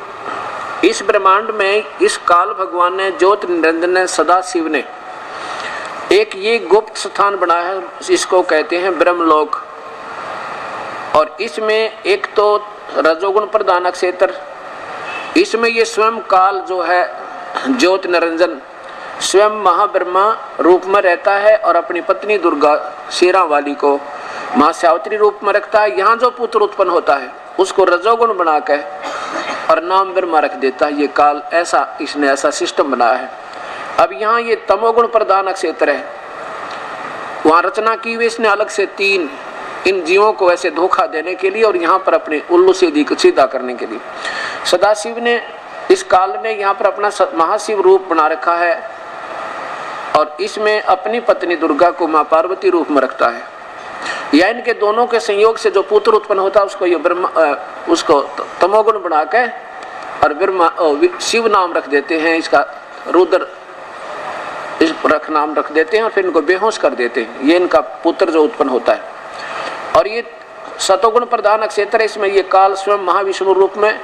इस ब्रह्मांड में इस काल भगवान ने, ज्योति निरंजन ने, सदा शिव ने एक ये गुप्त स्थान बनाया है, इसको कहते हैं ब्रह्मलोक। और इसमें एक तो रजोगुण प्रधान क्षेत्र, इसमें ये स्वयं काल जो है ज्योति निरंजन स्वयं महाब्रह्मा रूप में रहता है और अपनी पत्नी दुर्गा शेरा वाली को महासावित्री रूप में रखता है। यहाँ जो पुत्र उत्पन्न होता है उसको रजोगुण बनाकर और नाम ब्रह्मा रख देता है। ये काल ऐसा, इसने ऐसा सिस्टम बनाया है। अब यहाँ ये तमोगुण प्रधान क्षेत्र है, वहाँ रचना की हुई इसने अलग से 3 इन जीवों को ऐसे धोखा देने के लिए और यहाँ पर अपने उल्लू सीधा करने के लिए सदाशिव ने, इस काल ने यहाँ पर अपना महाशिव रूप बना रखा है और इसमें अपनी पत्नी दुर्गा को माँ पार्वती रूप में रखता है। या इनके दोनों के संयोग से जो पुत्र उत्पन्न होता है उसको ये ब्रह्मा, उसको तमोगुण बना के और ब्रह्मा शिव नाम रख देते हैं, इसका रुद्र इस रख नाम रख देते हैं और फिर इनको बेहोश कर देते हैं। ये इनका पुत्र जो उत्पन्न होता है। और ये सतोगुण प्रधान क्षेत्र है, इसमें ये काल स्वयं महाविष्णु रूप में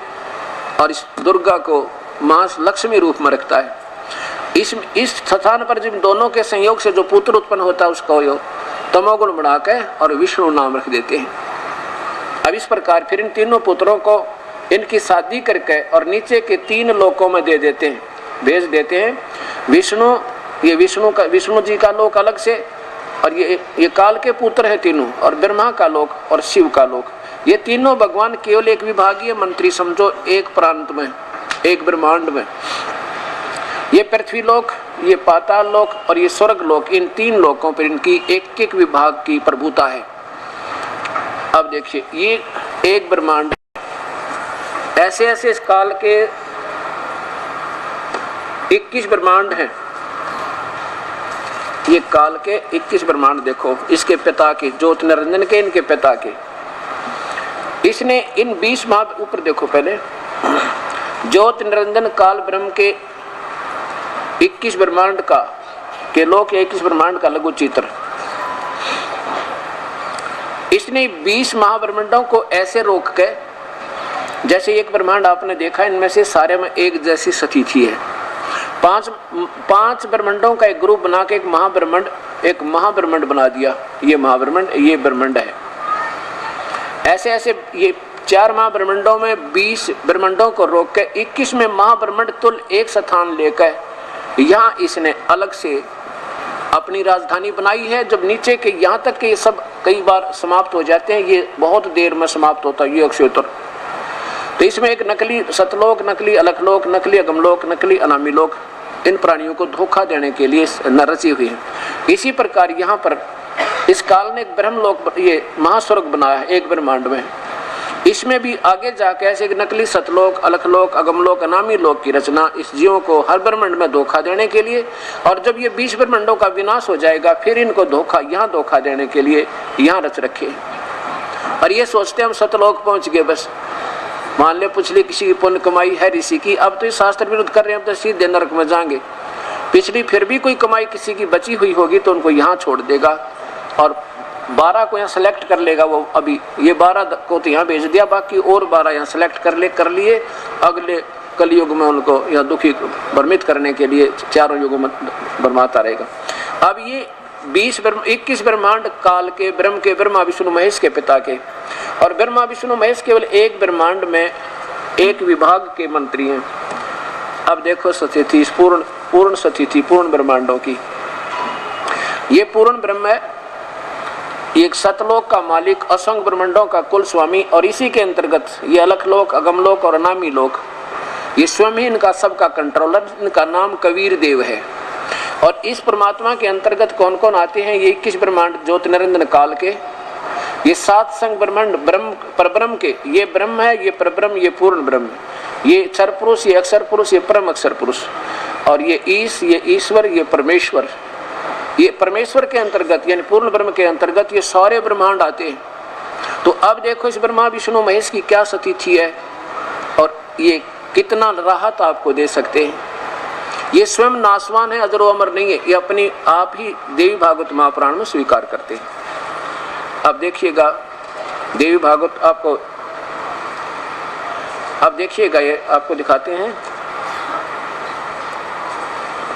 और इस दुर्गा को मां लक्ष्मी रूप में रखता है। इस स्थान पर जिन दोनों के संयोग से जो पुत्र उत्पन्न होता है उसको यो तमोगुण बना के और विष्णु नाम रख देते हैं। अब इस प्रकार फिर इन तीनों पुत्रों को इनकी शादी करके और नीचे के 3 लोकों में दे देते हैं, भेज देते हैं। विष्णु, ये विष्णु जी का लोक अलग से, और ये काल के पुत्र है तीनों, और ब्रह्मा का लोक और शिव का लोक। ये तीनों भगवान केवल एक विभागीय मंत्री समझो, एक प्रांत में, एक ब्रह्मांड में। ये पृथ्वी लोक, ये पाताल लोक और ये स्वर्ग लोक, इन 3 लोकों पर इनकी एक विभाग की प्रभुता है। अब देखिए ये एक ब्रह्मांड, ऐसे ऐसे इस काल के 21 ब्रह्मांड हैं। ये काल के 21 ब्रह्मांड देखो, इसके पिता के, ज्योति निरंजन के, इनके पिता के। इसने इन 20 माह ऊपर देखो, पहले ज्योति निरंजन काल ब्रह्म के 21 ब्रह्मांड का के लोक, 21 ब्रह्मांड का लघु चित्र। इसने 20 महाब्रह्मांडों को ऐसे रोक के, जैसे एक ब्रह्मांड आपने देखा, इनमें से सारे में एक जैसी स्थिति है। 5 ब्रह्मांडों का एक ग्रुप बना के एक महाब्रह्मांड बना दिया। ये महाब्रह्मांड, ये ब्रह्मांड है। ऐसे ऐसे ये 4 महाब्रह्मांडों में 20 ब्रह्मांडों को रोक के 21 में महाब्रह्मांड तुल एक स्थान लेकर यहाँ इसने अलग से अपनी राजधानी बनाई है। जब नीचे के यहाँ तक के ये सब कई बार समाप्त हो जाते हैं, ये बहुत देर में समाप्त होता है, योग क्षेत्र। तो इसमें एक नकली सतलोक, नकली अलखलोक, नकली अगमलोक, नकली अनामीलोक, इन प्राणियों को धोखा देने के लिए रची हुई है। इसी प्रकार यहाँ पर इस काल ने एक ब्रह्मलोक, ये महास्वर्ग बनाया है एक ब्रह्मांड में। इसमें भी आगे जाके ऐसे नकली सतलोक, अलखलोक, अगमलोक, अनामी लोक की रचना इस जीवों को हर ब्रह्मांड में धोखा देने के लिए। और जब ये 20 ब्रह्मांडों का विनाश हो जाएगा, फिर इनको धोखा देने के लिए यहाँ रच रखे। और ये सोचते हम सतलोक पहुंच गए, बस मान ले पिछली किसी की पुण्य कमाई है ऋषि की, अब तो इस शास्त्र विरुद्ध कर रहे हैं, अब तो सीधे नरक में जाएंगे। पिछली फिर भी कोई कमाई किसी की बची हुई होगी तो उनको यहाँ छोड़ देगा और 12 को यहाँ सेलेक्ट कर लेगा वो। अभी ये 12 को तो यहाँ भेज दिया, बाकी और 12 यहाँ सेलेक्ट कर लिए। अगले कलयुग में उनको यहाँ दुखी भ्रमित करने के लिए चारों युगों में भरमाता रहेगा। अब ये 21 ब्रह्मांड काल के ब्रह्मा विष्णु महेश के पिता के, और ब्रह्मा विष्णु महेश केवल एक ब्रह्मांड में एक विभाग के मंत्री हैं। अब देखो स्थिति पूर्ण स्थिति पूर्ण ब्रह्मांडों की। ये पूर्ण ब्रह्म है, एक सतलोक का मालिक, असंख्य ब्रह्मांडों का कुल स्वामी, और इसी के अंतर्गत ये अलखलोक, अगमलोक और अनामी लोक, ये स्वयं ही इनका सबका कंट्रोलर। इनका नाम कबीर देव है। और इस परमात्मा के अंतर्गत कौन कौन आते हैं? ये 21 ब्रह्मांड ज्योति निरंजन काल के, ये 7 संग ब्रह्मांड ब्रह्म परब्रह्म के, ये ब्रह्म है, ये परब्रह्म, ये पूर्ण ब्रह्म, ये अक्षर पुरुष, ये अक्षर पुरुष, ये परम अक्षर पुरुष, और ये ईश्वर, ये परमेश्वर। ये परमेश्वर के अंतर्गत यानी पूर्ण ब्रह्म के अंतर्गत ये सारे ब्रह्मांड आते हैं। तो अब देखो इस ब्रह्मा विष्णु महेश की क्या स्थिति है और ये कितना राहत आपको दे सकते हैं। ये स्वयं नाशवान है, अजरो अमर नहीं है, ये अपनी आप ही देवी भागवत महापुराण में स्वीकार करते हैं। अब देखिएगा देवी भागवत आपको, अब देखिएगा ये आपको दिखाते हैं,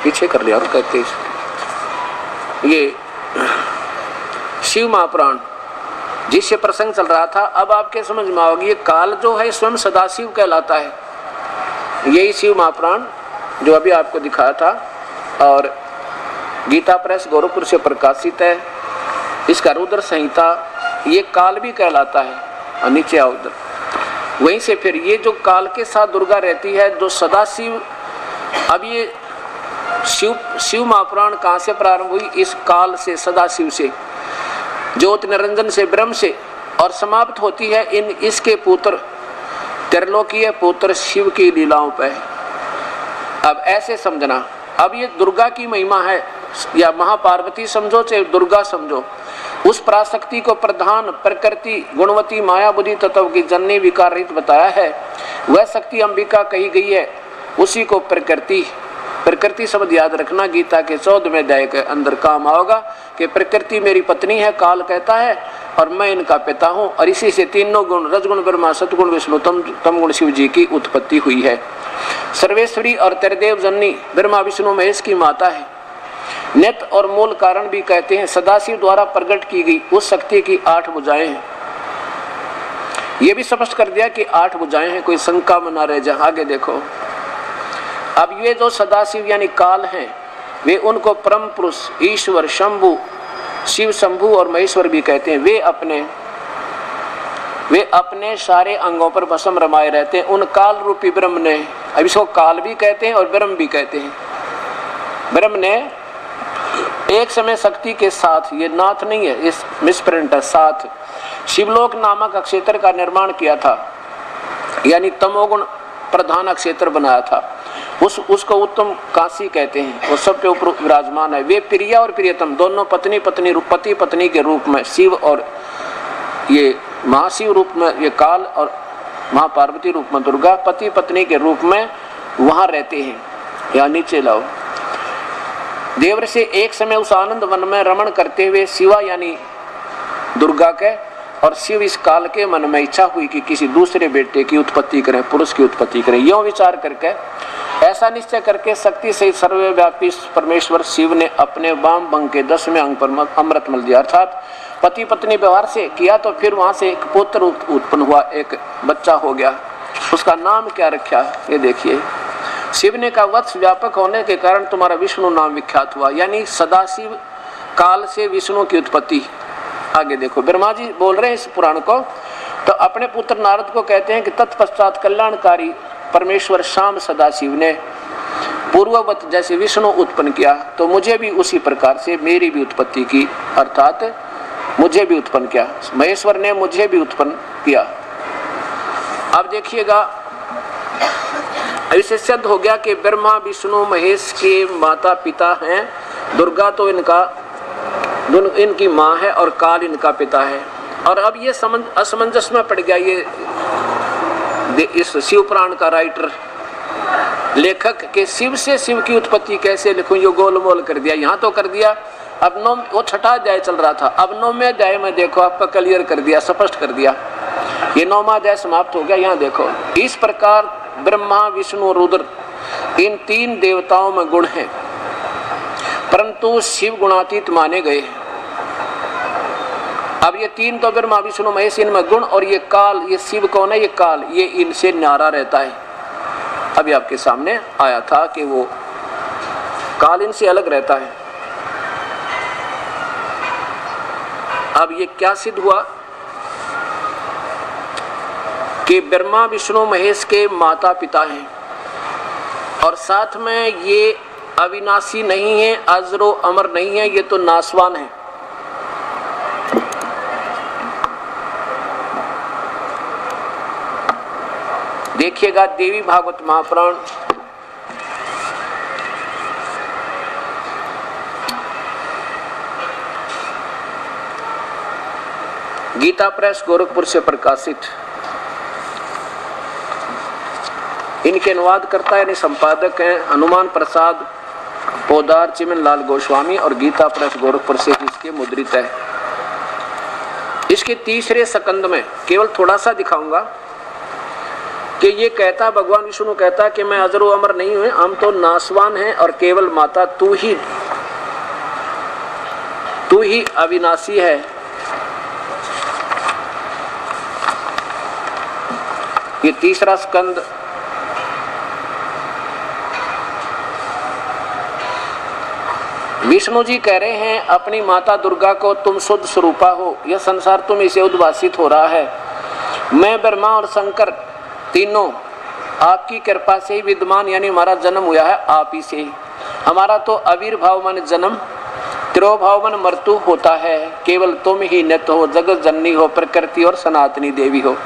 पीछे कर लिया और कहते ये शिव महापुराण जिससे प्रसंग चल रहा था, अब आपके समझ में आओगे ये काल जो है स्वयं सदाशिव कहलाता है। यही शिव महापुराण जो अभी आपको दिखाया था और गीता प्रेस गोरखपुर से प्रकाशित है, इसका रुद्र संहिता ये काल भी कहलाता है। और नीचे आओ उधर, वहीं से फिर ये जो काल के साथ दुर्गा रहती है जो सदाशिव, अब ये शिव महापुराण कहाँ से प्रारंभ हुई? इस काल से, सदाशिव से, ज्योति निरंजन से, ब्रह्म से, और समाप्त होती है इसके पुत्र त्रिलोकीय पुत्र शिव की लीलाओं पे। अब ऐसे समझना, अब ये दुर्गा की महिमा है, या महापार्वती समझो चाहे दुर्गा समझो, उस पराशक्ति को प्रधान प्रकृति गुणवती माया बुद्धि तत्व की जननी विकार रहित बताया है। वह शक्ति अंबिका कही गई है, उसी को प्रकृति, प्रकृति शब्द याद रखना, गीता के 14वें अध्याय के अंदर काम आओगा कि प्रकृति मेरी पत्नी है, काल कहता है, और मैं इनका पिता हूँ, और इसी से तीनों गुण रजगुण ब्रह्मा सतगुण विष्णु तम गुण शिव जी की उत्पत्ति हुई है। सर्वेश्वरी और त्रिदेव जननी ब्रह्मा विष्णु महेश की माता है। नित्य और मूल कारण भी कहते हैं, सदाशिव द्वारा प्रकट की गई उस शक्ति की 8 भुजाएं हैं। ये भी स्पष्ट कर दिया कि 8 भुजाएं हैं, कोई शंका में ना रह जाए। आगे देखो, अब ये जो सदाशिव यानी काल हैं, वे उनको परम पुरुष ईश्वर शंभु, शिव शंभु और महेश्वर भी कहते हैं। वे अपने सारे अंगों पर भस्म रमाए रहते हैं। उन काल रूपी ब्रह्म ने, अब इसको काल भी कहते हैं और ब्रह्म भी कहते हैं, ब्रह्म ने एक समय शक्ति के साथ, ये नाथ नहीं है, इस मिसप्रिंट है, साथ शिवलोक नामक अक्षेत्र का निर्माण किया था, यानी तमोगुण प्रधान अक्षेत्र बनाया था। उसको उत्तम काशी कहते हैं, वो सब के ऊपर विराजमान है। वे प्रिया और प्रियतम दोनों पति पत्नी के रूप में, शिव और ये महाशिव रूप में ये काल और महापार्वती रूप में दुर्गा पति पत्नी के रूप में वहां रहते हैं। यहाँ नीचे लाओ, देवर से एक समय उस आनंद वन में रमण करते हुए शिवा यानी दुर्गा के और शिव इस काल के मन में इच्छा हुई कि किसी दूसरे बेटे की उत्पत्ति करें, पुरुष की उत्पत्ति करें। यों विचार करके, ऐसा निश्चय करके शक्ति से सर्वव्यापी परमेश्वर शिव ने अपने वाम भंग के 10वें अंग पर अमृत मल दिया, अर्थात पति पत्नी व्यवहार से किया, तो फिर वहां से एक पुत्र उत्पन्न हुआ, एक बच्चा हो गया। उसका नाम क्या रखा? ये देखिए, शिव ने कहा वत्स व्यापक होने के कारण तुम्हारा विष्णु नाम विख्यात हुआ, यानी सदाशिव काल से विष्णु की उत्पत्ति। आगे देखो, ब्रह्मा जी बोल रहे हैं इस पुराण को, तो अपने पुत्र नारद को कहते हैं कि तत्पश्चात कल्याणकारी परमेश्वर शाम सदाशिव ने पूर्ववत जैसे विष्णु उत्पन्न किया, तो मुझे भी उसी प्रकार से मेरी भी उत्पत्ति की, अर्थात मुझे भी उत्पन्न किया, महेश्वर ने मुझे भी उत्पन्न किया। अब देखिएगा, इससे सिद्ध हो गया कि ब्रह्मा विष्णु महेश के माता पिता हैं, दुर्गा तो इनकी माँ है और काल इनका पिता है। और अब ये असमंजस में पड़ गया ये इस शिव पुराण का राइटर लेखक के शिव से शिव की उत्पत्ति कैसे लिखूं, ये गोलमोल कर दिया। यहाँ तो कर दिया, अब वो 6वां अध्याय चल रहा था, अब 9वें अध्याय में देखो आपका क्लियर कर दिया, स्पष्ट कर दिया। ये 9वां अध्याय समाप्त हो गया। यहाँ देखो, इस प्रकार ब्रह्मा विष्णु रुद्र इन 3 देवताओं में गुण हैं, परंतु शिव गुणातीत माने गए। अब ये 3 तो ब्रह्मा विष्णु महेश इनमें गुण, और ये काल, ये शिव कौन है? ये काल, ये इनसे न्यारा रहता है। अभी आपके सामने आया था कि वो काल इनसे अलग रहता है। अब ये क्या सिद्ध हुआ कि ब्रह्मा विष्णु महेश के माता पिता हैं, और साथ में ये अविनाशी नहीं है, अजरो अमर नहीं है, ये तो नाशवान है। देखिएगा देवी भागवत महापुराण गीता प्रेस गोरखपुर से प्रकाशित इनके अनुवाद करता है, संपादक हैं हनुमान प्रसाद पोदार, चिमन लाल गोस्वामी और गीता प्रेस गोरखपुर से इसके मुद्रित है। इसके तीसरे स्कंद में केवल थोड़ा सा दिखाऊंगा कि ये कहता, भगवान विष्णु कहता कि मैं अजर व अमर नहीं हूं, हम तो नासवान हैं और केवल माता तू ही अविनाशी है। ये तीसरा स्कंद विष्णु जी कह रहे हैं अपनी माता दुर्गा को, तुम शुद्ध स्वरूपा हो, यह संसार तुम इसे उद्भासित हो रहा है। मैं ब्रह्मा और शंकर तीनों आपकी कृपा से ही विद्यमान, यानी हमारा जन्म हुआ है आप ही से। हमारा तो आविर्भाव मन जन्म, तिरोभाव मन मृत्यु होता है, केवल तुम ही नित्य हो, जगत जननी हो, प्रकृति और सनातनी देवी हो।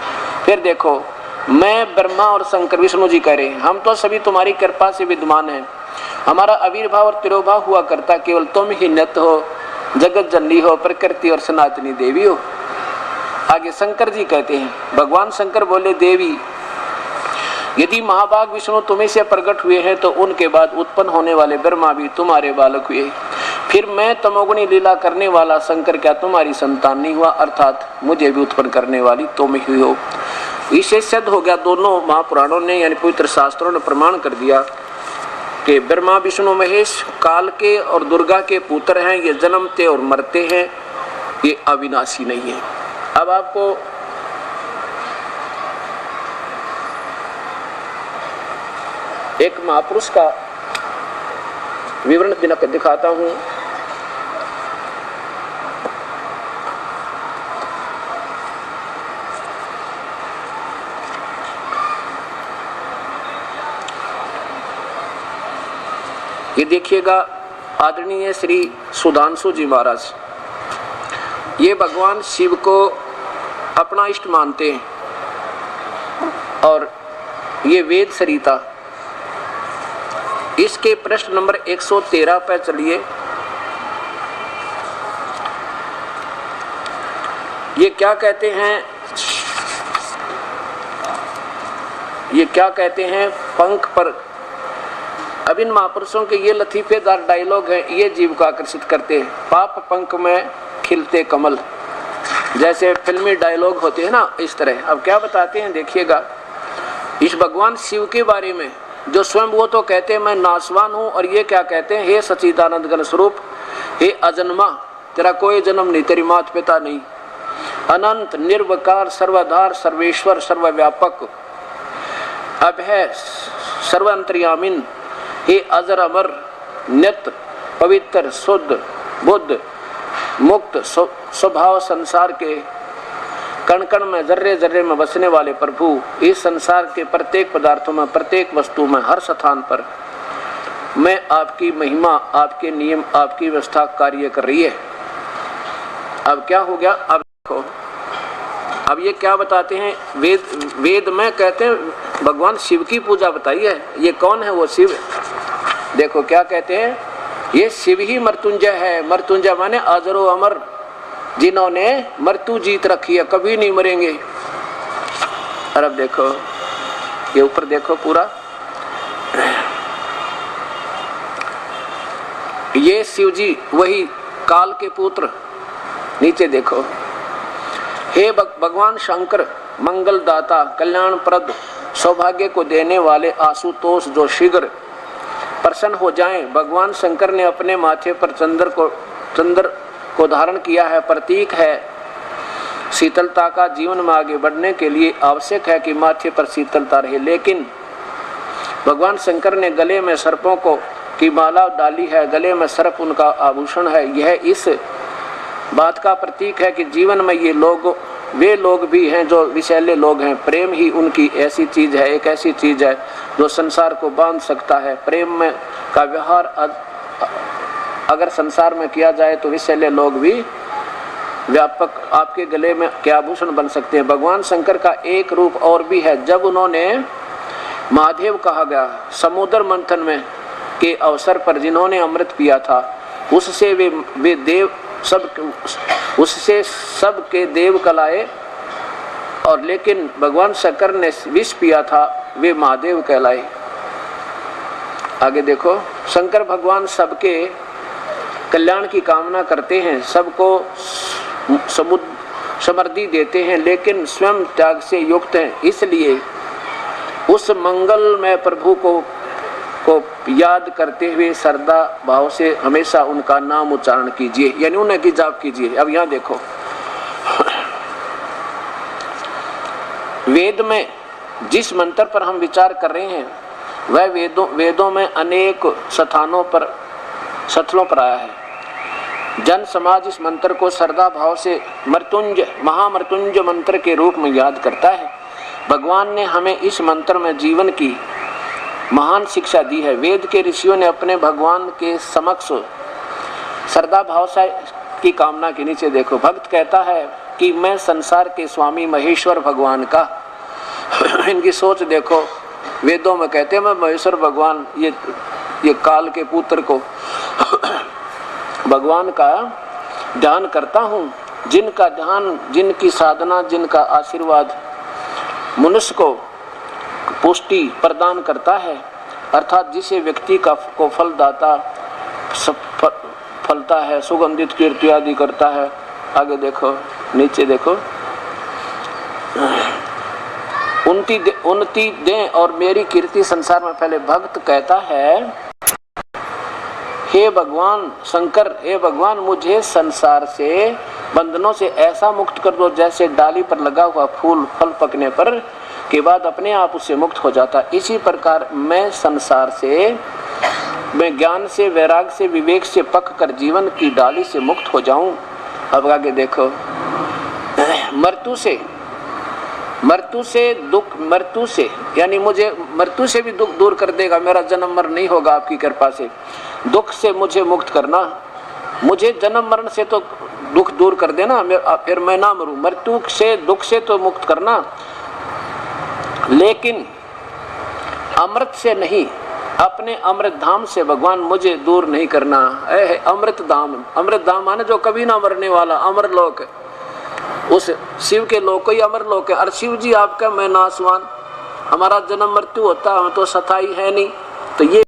फिर देखो, मैं ब्रह्मा और शंकर, विष्णु जी कह रहे हैं हम तो सभी तुम्हारी कृपा से विद्यमान हैं, हमारा आविर्भाव और तिरोभाव हुआ करता, केवल तुम ही नित्य हो, जगत जननी हो, प्रकृति और सनातनी देवी हो। आगे शंकर जी कहते हैं, भगवान शंकर बोले, देवी यदि महाभाग विष्णु तुम्हीं से प्रकट हुए हैं तो उनके बाद उत्पन्न होने वाले ब्रह्मा भी तुम्हारे बालक हुए, फिर मैं तमोगुणी लीला करने वाला शंकर क्या तुम्हारी संतान नहीं हुआ, अर्थात मुझे भी उत्पन्न करने वाली तुम ही हो। इसे सिद्ध हो गया, दोनों महापुराणों ने यानी पवित्र शास्त्रों ने प्रमाण कर दिया कि ब्रह्मा विष्णु महेश काल के और दुर्गा के पुत्र हैं, ये जन्मते और मरते हैं, ये अविनाशी नहीं है। अब आपको एक महापुरुष का विवरण दिखाता हूं। ये देखिएगा, आदरणीय श्री सुधांशु जी महाराज, ये भगवान शिव को अपना इष्ट मानते हैं और ये वेद सरिता। इसके प्रश्न नंबर 113 पर चलिए। ये क्या कहते हैं, ये क्या कहते हैं, पंख पर। अब इन महापुरुषों के ये लतीफेदार डायलॉग हैं, ये जीव को आकर्षित करते हैं। पाप पंख में खिलते कमल, जैसे फिल्मी डायलॉग होते हैं ना, इस तरह। अब क्या बताते हैं देखिएगा, इस भगवान शिव के बारे में, जो स्वयं वो तो कहते हैं मैं नासवान हूं, और ये क्या कहते हैं, हे सच्चिदानंद घन स्वरूप, हे अजन्मा, तेरा कोई जन्म नहीं, तेरी माता पिता नहीं, अनंत निर्विकार सर्वधार सर्वेश्वर सर्वव्यापक अभय सर्वांतर्यामिन, हे अजर अमर नित्य पवित्र शुद्ध बुद्ध मुक्त स्वभाव, संसार के कण कण में जर्रे जर्रे में बसने वाले प्रभु, इस संसार के प्रत्येक पदार्थों में, प्रत्येक वस्तु में, हर स्थान पर मैं आपकी महिमा, आपके नियम, आपकी व्यवस्था कार्य कर रही है। अब क्या हो गया, अब देखो, अब ये क्या बताते हैं, वेद में कहते हैं भगवान शिव की पूजा बताई है। ये कौन है वो शिव, देखो क्या कहते हैं, ये शिव ही मृत्युंजय है। मृत्युंजय माने अजरो अमर, जिन्होंने मृत्यु जीत रखी है, कभी नहीं मरेंगे। और अब देखो, ये ऊपर देखो पूरा, ये शिव जी वही काल के पुत्र। नीचे देखो, हे भगवान शंकर मंगल दाता, कल्याण प्रद, सौभाग्य को देने वाले आशुतोष, जो शीघ्र प्रसन्न हो जाएं। भगवान शंकर ने अपने माथे पर चंद्र को धारण किया है, प्रतीक है शीतलता का। जीवन में आगे बढ़ने के लिए आवश्यक है कि माथे पर शीतलता रहे, लेकिन भगवान शंकर ने गले में सर्पों की माला डाली है, गले में सर्प उनका आभूषण है। यह इस बात का प्रतीक है कि जीवन में ये लोग, वे लोग भी हैं जो विषैले लोग हैं। प्रेम ही उनकी ऐसी चीज है, एक ऐसी चीज है जो संसार को बांध सकता है। प्रेम में का व्यवहार अगर संसार में किया जाए तो विषैले लोग भी व्यापक आपके गले में क्या आभूषण बन सकते हैं। भगवान शंकर का एक रूप और भी है। जब उन्होंने महादेव कहा गया समुद्र मंथन में के अवसर पर, जिन्होंने अमृत पिया था, उससे वे देव उससे सब के देव कलाए, और लेकिन भगवान शंकर ने विष पिया था वे महादेव कहलाए। आगे देखो, शंकर भगवान सबके कल्याण की कामना करते हैं, सबको समृद्धि देते हैं, लेकिन स्वयं त्याग से युक्त हैं। इसलिए उस मंगलमय प्रभु को याद करते हुए श्रद्धा भाव से हमेशा उनका नाम उच्चारण कीजिए, यानी उन्हें की जाप कीजिए। अब यहाँ देखो, वेद में जिस मंत्र पर हम विचार कर रहे हैं वह वेदों में अनेक स्थानों पर स्थलों पर आया है। जन समाज इस मंत्र को श्रद्धा भाव से महामृत्युंजय मंत्र के रूप में याद करता है। भगवान ने हमें इस मंत्र में जीवन की महान शिक्षा दी है। वेद के ऋषियों ने अपने भगवान के समक्ष श्रद्धा भाव से की कामना के नीचे देखो, भक्त कहता है कि मैं संसार के स्वामी महेश्वर भगवान का इनकी सोच देखो, वेदों में कहते हैं मैं महेश्वर भगवान, ये काल के पुत्र को भगवान का ध्यान करता हूँ, जिनका ध्यान, जिनकी साधना, जिनका आशीर्वाद मनुष्य को पुष्टि प्रदान करता है, अर्थात जिसे व्यक्ति को फलदाता फलता है, सुगंधित कीर्ति आदि करता है। आगे देखो, नीचे देखो, उन्नति दें और मेरी कीर्ति संसार में फैले। भक्त कहता है, हे भगवान शंकर, हे भगवान मुझे संसार से बंधनों से ऐसा मुक्त कर दो जैसे डाली पर लगा हुआ फूल फल पकने पर के बाद अपने आप उससे मुक्त हो जाता। इसी प्रकार मैं संसार से, मैं ज्ञान से, वैराग से, विवेक से पक कर जीवन की डाली से मुक्त हो जाऊं। अब आगे देखो, मृत्यु से दुख, मृत्यु से यानी मुझे मृत्यु से भी दुख दूर कर देगा, मेरा जन्म मरण नहीं होगा आपकी कृपा से। दुख से मुझे मुक्त करना, मुझे जन्म मरण से तो दुख दूर कर देना, फिर मैं ना मरूं। मृत्यु से, दुख से तो मुक्त करना, लेकिन अमृत से नहीं, अपने अमृत धाम से भगवान मुझे दूर नहीं करना। अमृत धाम माने जो कभी ना मरने वाला अमर लोक, उस शिव के लोक को ही अमर लोक है। और शिव जी आपका मैं नासवान, हमारा जन्म मृत्यु होता है, हम तो सताई है नहीं, तो ये